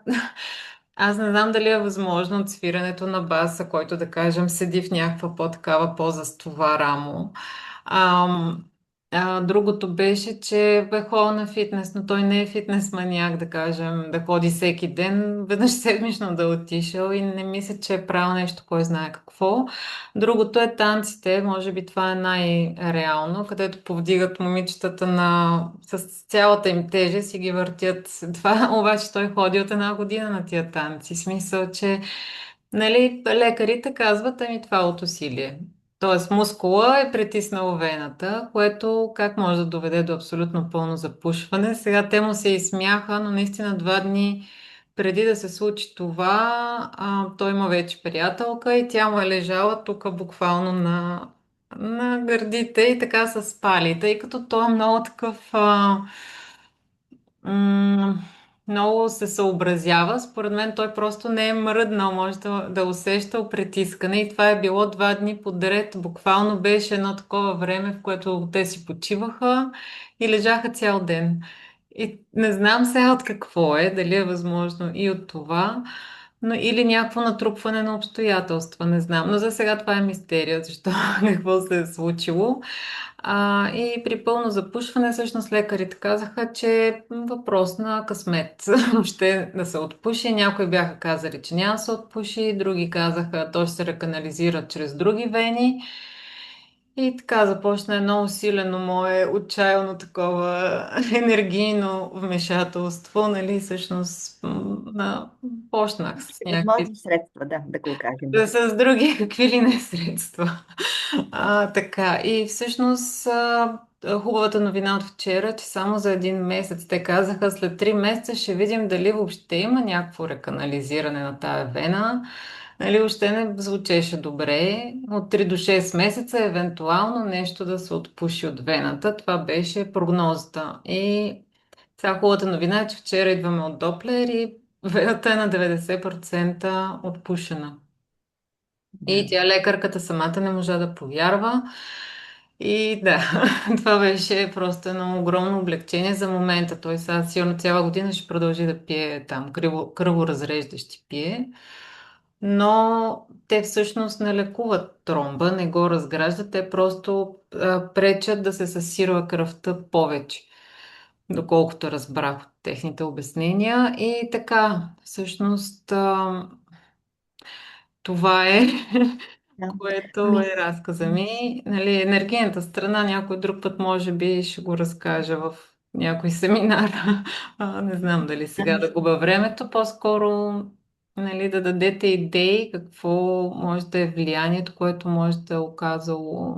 аз не знам дали е възможно от свирането на баса, който, да кажем, седи в някаква по-такава поза с това рамо. Другото беше, че бе ходил на фитнес, но той не е фитнес маняк, да кажем, да ходи всеки ден, веднъж седмично да е отишъл и не мисля, че е правил нещо, кой знае какво. Другото е танците, може би това е най-реално, където повдигат момичетата с цялата им тежест и ги въртят. Това обаче той ходи от една година на тия танци. Смисъл, че нали, лекарите казват, ами това е от усилие. Тоест мускула е притиснал вената, което как може да доведе до абсолютно пълно запушване. Сега те му се изсмяха, но наистина 2 дни преди да се случи това, той има вече приятелка и тя му е лежала тук буквално на гърдите и така с пали, тъй като той е много такъв... М, много се съобразява. Според мен той просто не е мръднал, може да усещал притискане и това е било 2 дни подред. Буквално беше едно такова време, в което те си почиваха и лежаха цял ден. И не знам сега от какво е, дали е възможно и от това, но или някакво натрупване на обстоятелства, не знам. Но за сега това е мистерия, защо какво се е случило. И при пълно запушване, всъщност лекарите казаха, че е въпрос на късмет. Въобще да се отпуши. Някои бяха казали, че няма да се отпуши, други казаха, то ще се реканализира чрез други вени. И така започна едно усилено мое отчаяно такова енергийно вмешателство, нали, всъщност почнах с някакви Възможни средства, да го кажем. с други какви ли не средства. Така, и всъщност хубавата новина от вчера, че само за 1 месец, те казаха, след 3 месеца ще видим дали въобще има някакво реканализиране на тая вена. Нали, въобще не звучеше добре. От 3 до 6 месеца евентуално нещо да се отпуши от вената. Това беше прогнозата. И сега хубавата новина е, че вчера идваме от Доплер и вената е на 90% отпушена. И тя лекарката самата не можа да повярва. И да, това беше просто едно огромно облегчение за момента. Той сега сигурно цяла година ще продължи да пие там кръворазреждащи пие. Но те всъщност не лекуват тромба, не го разграждат, те просто пречат да се съсирва кръвта повече, доколкото разбрах от техните обяснения. И така, всъщност това е, Да. което Ами, е разказа ми. Нали, енергийната страна някой друг път може би ще го разкажа в някой семинар. Не знам дали сега да губя времето. По-скоро нали, да дадете идеи какво може да е влиянието, което може да е оказало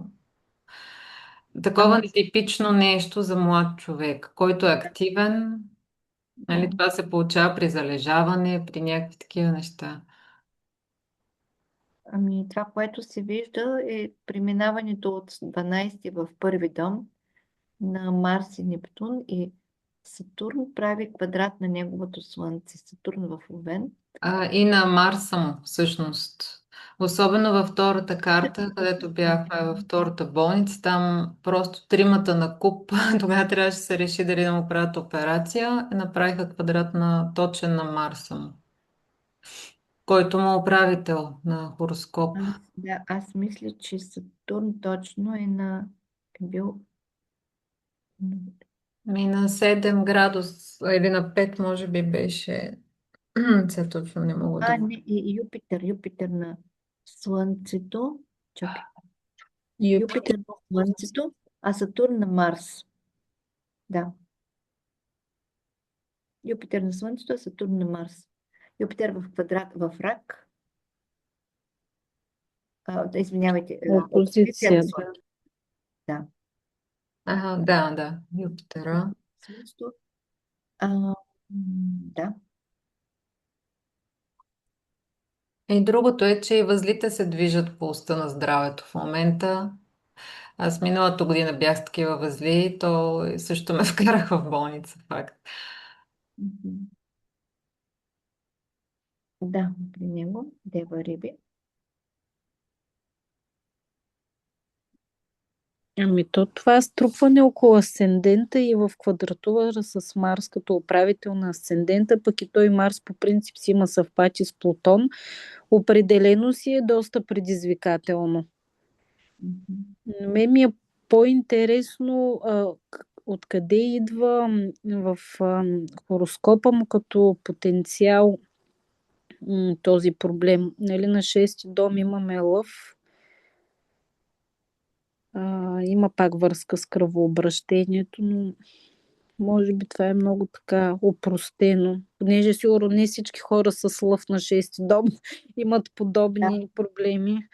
такова нетипично нещо за млад човек, който е активен. Нали, това се получава при залежаване, при някакви такива неща. Ами това, което се вижда е преминаването от 12 в първи дом на Марс и Нептун и Сатурн прави квадрат на неговото Слънце. Сатурн в Овен. И на Марса му, всъщност. Особено във втората карта, където бях във втората болница, там просто тримата на куп, тогава трябваше да се реши дали да му правят операция, и направиха квадрат на точен на Марса му, който му е управител на хороскоп. Аз мисля, че Сатурн точно е бил На 7 градус или на 5 може би беше. Сега точно не мога да... не, и Юпитер на Слънцето. Чакай. Юпитер на Слънцето, а Сатурн на Марс. Да. Юпитер на Слънцето, а Сатурн на Марс. Юпитер в квадрат в Рак. Извинявайте. Опозиция, на да. Слънце. Да. Да, Юпитера. Слънцето. Да. И другото е, че и възлите се движат по оста на здравето в момента. Аз миналата година бях с такива възли, то също ме вкарах в болница, факт. Да, при него. Дева Риби. Ами това е струпване около асцендента и в квадратура с Марс като управител на асцендента, пък и той Марс по принцип си има съвпати с Плутон. Определено си е доста предизвикателно. Мен ми е по-интересно откъде идва в хороскопа му като потенциал този проблем. Нали, на 6-ти дом имаме лъв. Има пак връзка с кръвообращението, но може би това е много така опростено. Понеже сигурно не всички хора с лъв на 6-ти дом имат Да. подобни проблеми.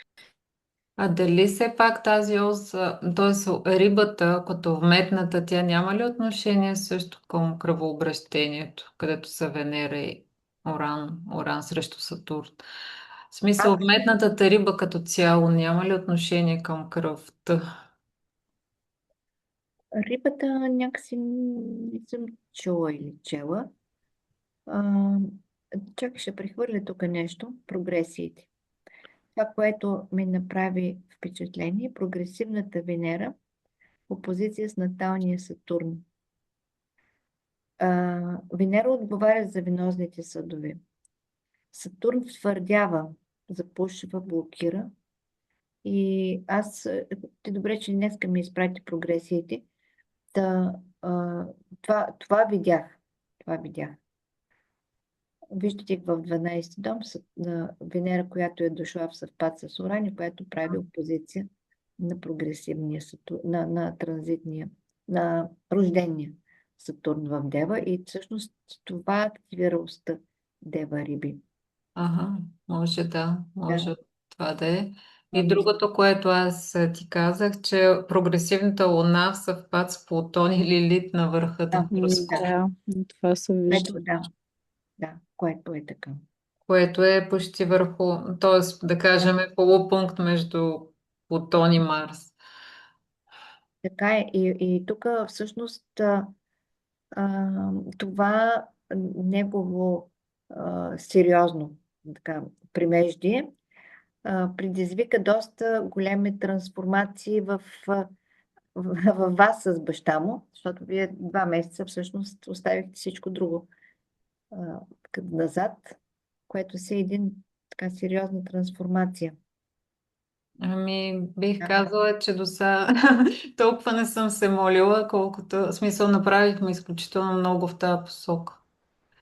А дали все пак тази ос, т.е. рибата, като вметната, тя няма ли отношение също към кръвообращението, където са Венера и Оран срещу Сатурн? В смисъл, Аз вметнатата риба като цяло няма ли отношение към кръвта? рибата някакси не съм чула или чела. А, чакай, ще прехвърля тук нещо. Прогресиите. Това, което ми направи впечатление, прогресивната Венера в опозиция с наталния Сатурн. Венера отговаря за венозните съдове. Сатурн твърдява, запушва, блокира. И ти добре, че днеска ми изпрати прогресиите. Това видях. Това видях. Виждате в 12 дом на Венера, която е дошла в съвпад с Уран и която прави опозиция на прогресивния Сатурн, на транзитния, на рождения Сатурн в Дева и всъщност това активира уста Дева Риби. Ага, може Да, това да е. това И мисля. другото, което аз ти казах, че прогресивната луна в съвпад с Плутон и Лилит на върха на хороскоп, Да, Това се вижда. което е така. което е почти върху, т.е. да кажем полупункт между Плутон и Марс. Така е. И тук всъщност това негово сериозно така, примеждие предизвика доста големи трансформации във вас с баща му, защото вие 2 месеца всъщност оставихте всичко друго назад, което си е един така сериозна трансформация. Ами, бих Да, казала, че до сега толкова не съм се молила, колкото, в смисъл, направихме изключително много в тази посока.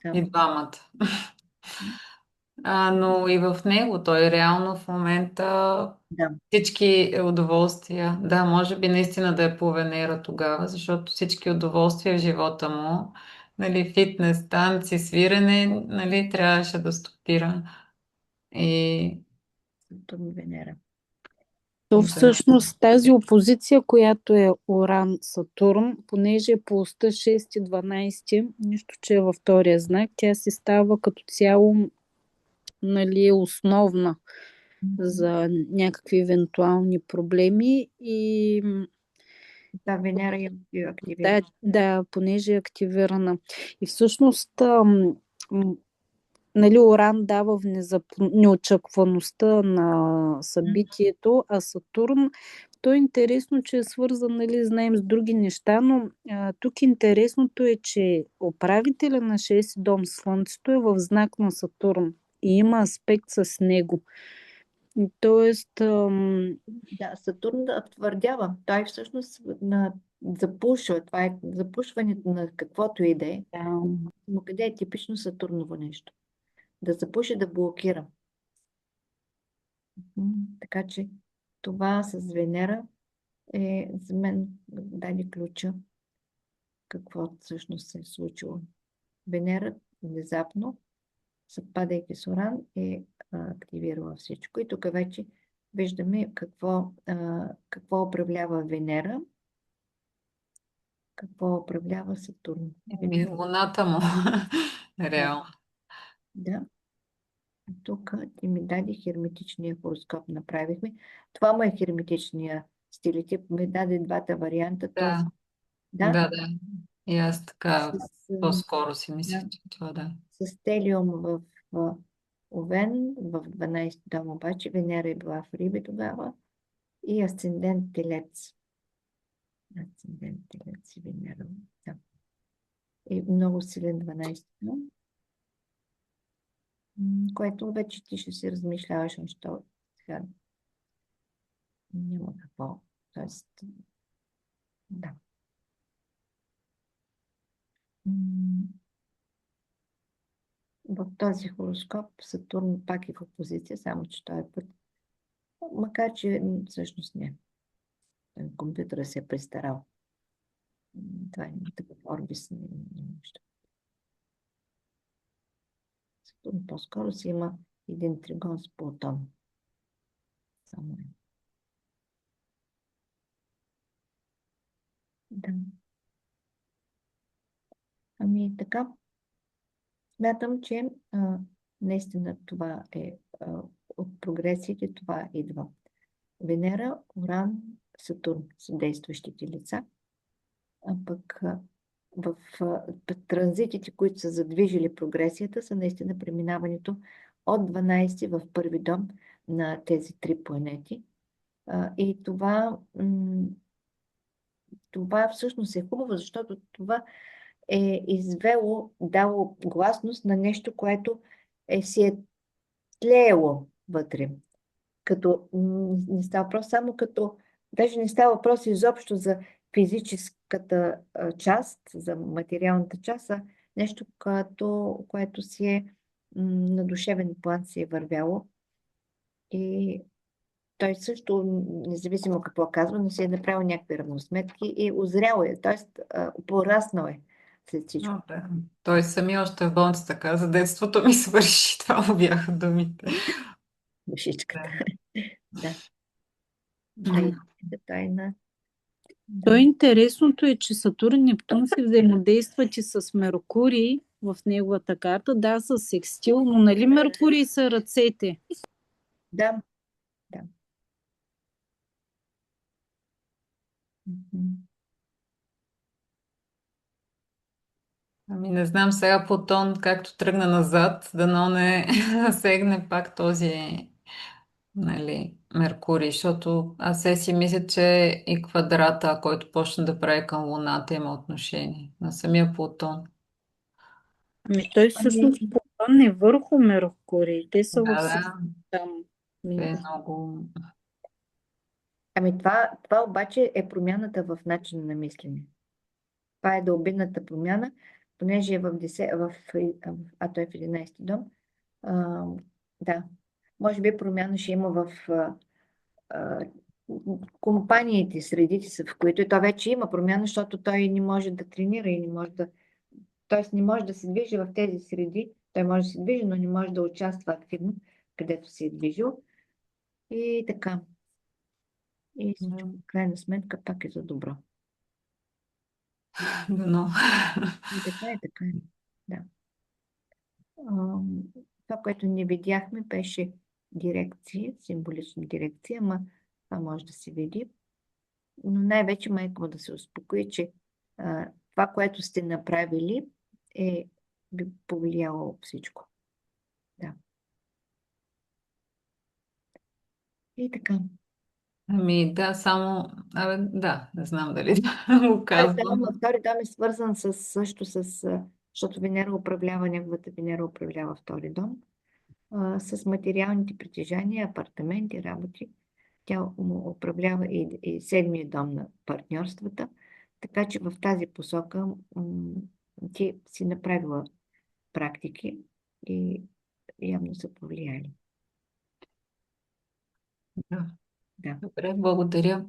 да, И двамата. Но и в него той реално в момента да. всички удоволствия, да, може би наистина да е по Венера тогава, защото всички удоволствия в живота му, нали, фитнес, танци, свирене, нали, трябваше да стопира. И Сатурн, Венера. То да. всъщност тази опозиция, която е Оран-Сатурн, понеже е по оста 6-12, нищо, че е във втория знак, тя си става като цяло, нали, основна за някакви евентуални проблеми и Да, Венера е активира. да, понеже е активирана. И всъщност нали, Оран дава неочакваността на събитието, а Сатурн, то е интересно, че е свързан, нали, знаем с други неща, но тук интересното е, че управителя на 6 дом Слънцето е в знак на Сатурн и има аспект с него. Тоест, Да, Сатурн твърдява. Той всъщност запушва. Това е запушването на каквото и да е. Но къде е типично Сатурново нещо? Да запуши, да блокира. Така че това с Венера е за мен даде ключа какво всъщност се е случило. Венера внезапно, съвпадайки с Уран, е активирала всичко. И тук вече виждаме какво управлява Венера, какво управлява Сатурн. Луната му. Реално. Да. Тук ти ми даде херметичния хороскоп, направихме. Това му е херметичния стилотип. Ми даде двата варианта. Да. Да, Да. И аз така с, по-скоро си мислех, да, че това да. с Телиум в Овен, в 12 дом обаче. Венера е била в Риби тогава. И асцендент Телец. Асцендент Телец и Венера. Да. И много силен 12 дом. Което вече ти ще си размишляваш, защо сега няма какво. Тоест, м, в този хороскоп Сатурн пак е в опозиция, само че този път. Макар че всъщност не. Компютъра се е престарал. Това е такъв орбис. Нещо. Сатурн по-скоро си има един тригон с Плутон. Само е. Да. Ами така, смятам, че наистина това е от прогресиите, това идва. Венера, Уран, Сатурн са действащите лица, а пък в транзитите, които са задвижили прогресията, са наистина преминаването от 12 в първи дом на тези три планети. И това всъщност е хубаво, защото това е извело, дало гласност на нещо, което си е тлеело вътре. Като не става въпрос само като, даже не става въпрос изобщо за физическата част, за материалната част, а нещо, което си е на душевен план си е вървяло. И той също, независимо какво казва, но си е направил някакви равносметки и озрял е, т.е. пораснал е след всичко. Да. Той сами още в болницата каза, детството ми свърши. Това му бяха думите. Душичката. Да. Да. Да, тайна. То интересното е, че Сатурн и Нептун се взаимодействат и с Меркурий в неговата карта. Да, с секстил, но нали Меркурий са ръцете? Да. Да. Мгм. Ами не знам сега Плутон, както тръгна назад, дано не засегне пак този, нали, Меркурий, защото аз си мисля, че и квадрата, който почна да прави към Луната, има отношение на самия Плутон. Ами той всъщност Плутон е върху Меркурий. Те са в Да, там. те е много... Ами това обаче е промяната в начина на мислене. Това е дълбинната промяна, понеже е той е в 11-ти дом. Да, може би промяна ще има в а, компаниите, средите са, в които и то вече има промяна, защото той не може да тренира и не може да... Тоест не може да се движи в тези среди. Той може да се движи, но не може да участва активно, където се е движил. И така. И всичко, в крайна сметка, пак е за добро. Дано. И така е. Да. Това, което не видяхме, беше дирекция, символична дирекция, ама това може да се види. Но най-вече майка му да се успокои, че това, което сте направили, би повлияло всичко. Да. И така. Ами да, само... да, не знам дали го казвам. Втори дом е свързан също с... Защото Венера управлява, неговата Венера управлява втори дом. С материалните притежания, апартаменти, работи. Тя му управлява и седмия дом на партньорствата. Така че в тази посока ти си направила практики и явно са повлияли. Да. Добре, благодаря.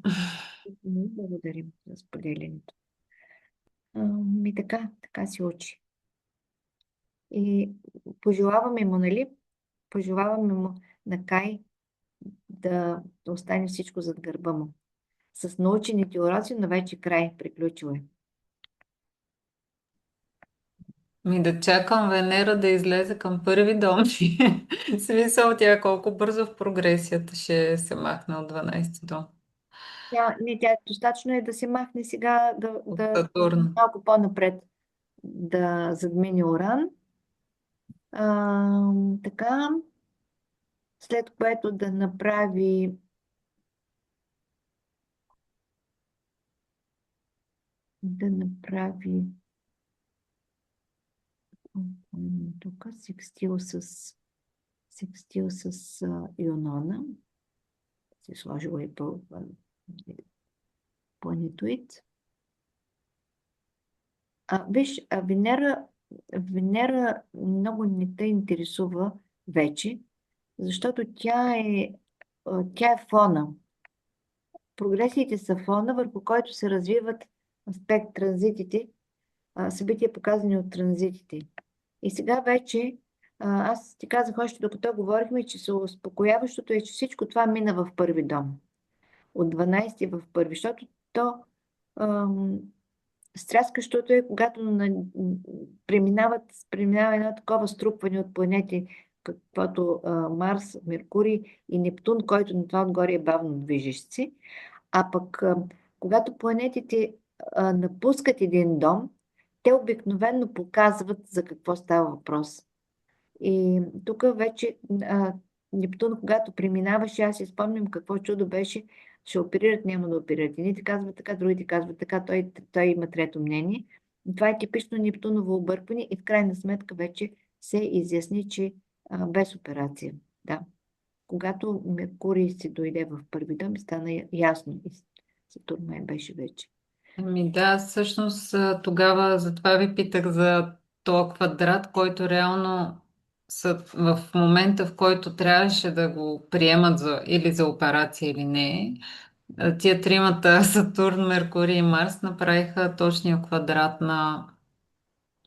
Благодарим за споделянето. Така се учи. И пожелаваме му, нали? Пожелаваме му на Кай да остане всичко зад гърба му. С научените уроци, но вече край, приключил е. Да чакам Венера да излезе към първи дом. Смисъл тя колко бързо в прогресията ще се махне от 12 дом. Тя достатъчно е да се махне сега, Сатурн. малко по-напред да задмини Уран. Така, след което да направи тук секстил с Юнона. Се сложила и планетоид. Виж, Венера много не те интересува вече, защото тя е фона. Прогресиите са фона, върху който се развиват аспект транзитите, събития показани от транзитите. И сега вече, аз ти казах още докато говорихме, че се успокояващото е, че всичко това мина в първи дом. От 12 в първи, защото ам, стряскащото е, когато преминава едно такова струпване от планети, каквото Марс, Меркурий и Нептун, който на това отгоре е бавно движещ се. А пък, когато планетите напускат един дом, те обикновено показват за какво става въпрос. И тук вече Нептун, когато преминаваше, аз си спомням какво чудо беше, ще оперират, няма да оперират. Едните казват така, другите казват така, той има трето мнение. Това е типично Нептуново объркване и в крайна сметка вече се изясни, че без операция. Да. Когато Меркурий си дойде в първи дом, стана ясно. И Сатурн май беше вече. Ами да, всъщност тогава затова ви питах за този квадрат, който реално в момента, в който трябваше да го приемат или за операция или не, тия тримата Сатурн, Меркурий и Марс направиха точния квадрат на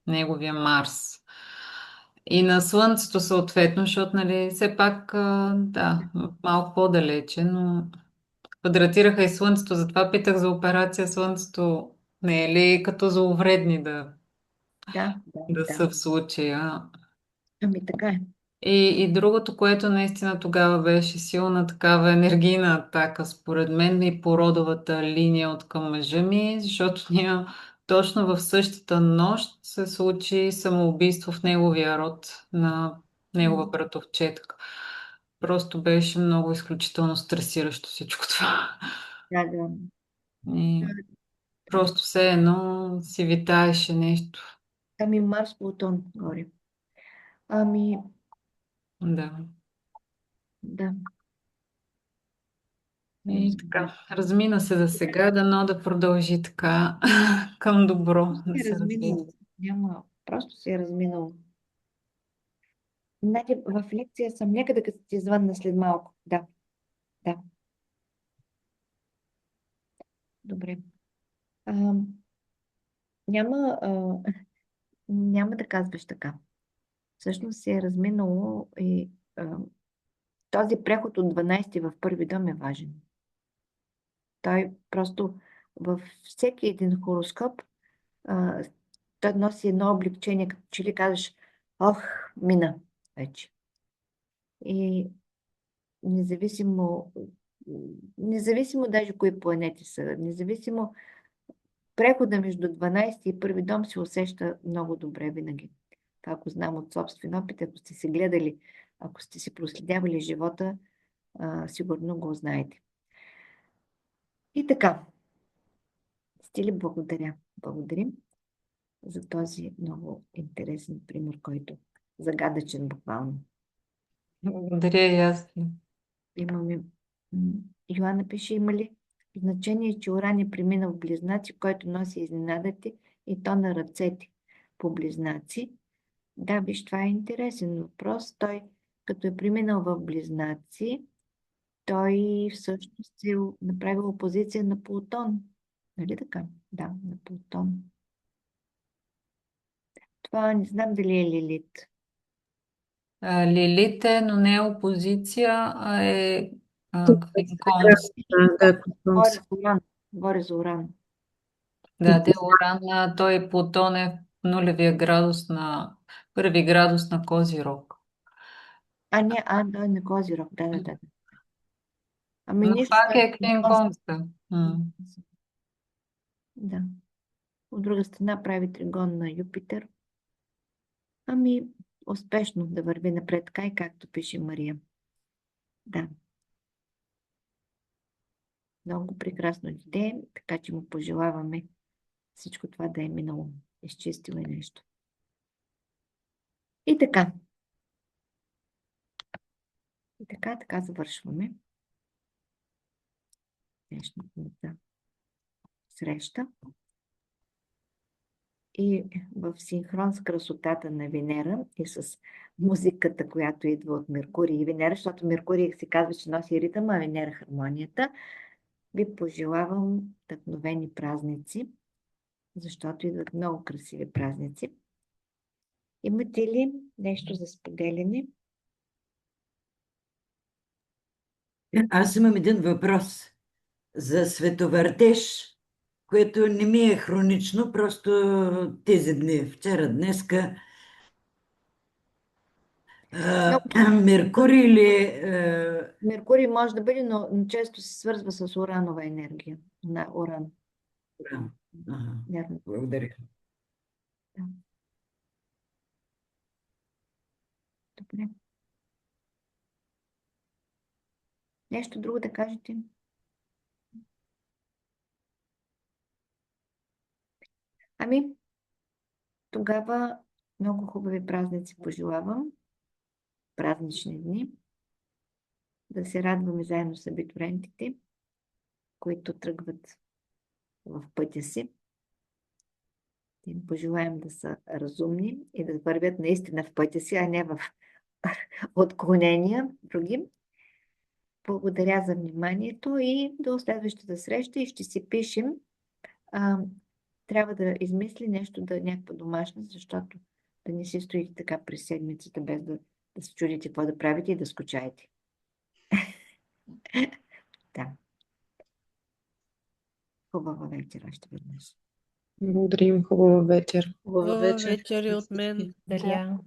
неговия Марс. И на Слънцето съответно, защото нали, все пак да, малко по-далече, но квадратираха и Слънцето, затова питах за операция Слънцето. Не е ли като зловредни Да. да са в случая? Ами така е. И другото, което наистина тогава беше силна такава енергийна атака, според мен и породовата линия от към мъжа ми, защото ние точно в същата нощ се случи самоубийство в неговия род на негова братовчетка. Просто беше много изключително стресиращо всичко това. Да. И просто все едно си витаеше нещо. Ами Марс, Плутон горе. Ами, Да. да. И така, размина се за сега, дано да продължи така към добро да Се е се развие. разминало. Няма, просто се е разминало. Значи, в лекция съм, някъде като ти звънна след малко. Да. Добре. А, няма, няма да казваш така. Всъщност се е разминало и този преход от 12 в първи дом е важен. Той просто във всеки един хороскоп той носи едно облегчение, като че ли казваш, ох, мина вече. И независимо даже кои планети са, независимо прехода между 12 и първи дом се усеща много добре винаги. Това го знам от собствен опит. Ако сте се гледали, ако сте си проследявали живота, сигурно го знаете. И така, Стили, благодаря. Благодарим за този много интересен пример, който загадъчен буквално. Благодаря и аз. Имаме. Йоанна пише, има ли значение, че Уран е преминал в Близнаци, който носи изненадите и то на ръцете по Близнаци? Да, виж, това е интересен въпрос. Той, като е преминал в Близнаци, той всъщност е направил опозиция на Плутон. Нали така? Да, на Плутон. Това не знам дали е Лилит. Лилит е, но не е опозиция, а е Квинконс. Говори за Уран. Говори за Уран. Да, те Уран, той Плутон е в нулевия градус първи градус на Козирог. Не, да, на Козирог. Да. Ами Но нищо, пак той е Квинконс. Да. От друга страна прави тригон на Юпитер. Ами, успешно да върви напред, така и както пише Мария. Да. Много прекрасно дете, така че му пожелаваме всичко това да е минало. Изчистило е нещо. И така. Така завършваме днешната среща. и в синхрон с красотата на Венера и с музиката, която идва от Меркурий и Венера, защото Меркурий се казва, че носи ритъма, а Венера хармонията, ви пожелавам вдъхновени празници, защото идват много красиви празници. Имате ли нещо за споделяне? Аз имам един въпрос за световъртеж, което не ми е хронично, просто тези дни, вчера, днеска. Меркурий или Меркурий може да бъде, но често се свързва с уранова енергия. На уран. Уран? Ага, Нервно. благодаря. Да. Добре. Нещо друго да кажете? Ами, тогава много хубави празници пожелавам. Празнични дни. Да се радваме заедно с абитурентите, които тръгват в пътя си. Да им пожелаем да са разумни и да вървят наистина в пътя си, а не в отклонения други. Благодаря за вниманието и до следващата среща и ще си пишем. Трябва да измисли нещо, някаква домашна, защото да не си стоите така през седмицата, без да се чудите какво да правите и да скучаете. Да. Хубава вечер още веднъж. Благодарим, хубава вечер. Хубава вечер и от мен. Благодаря.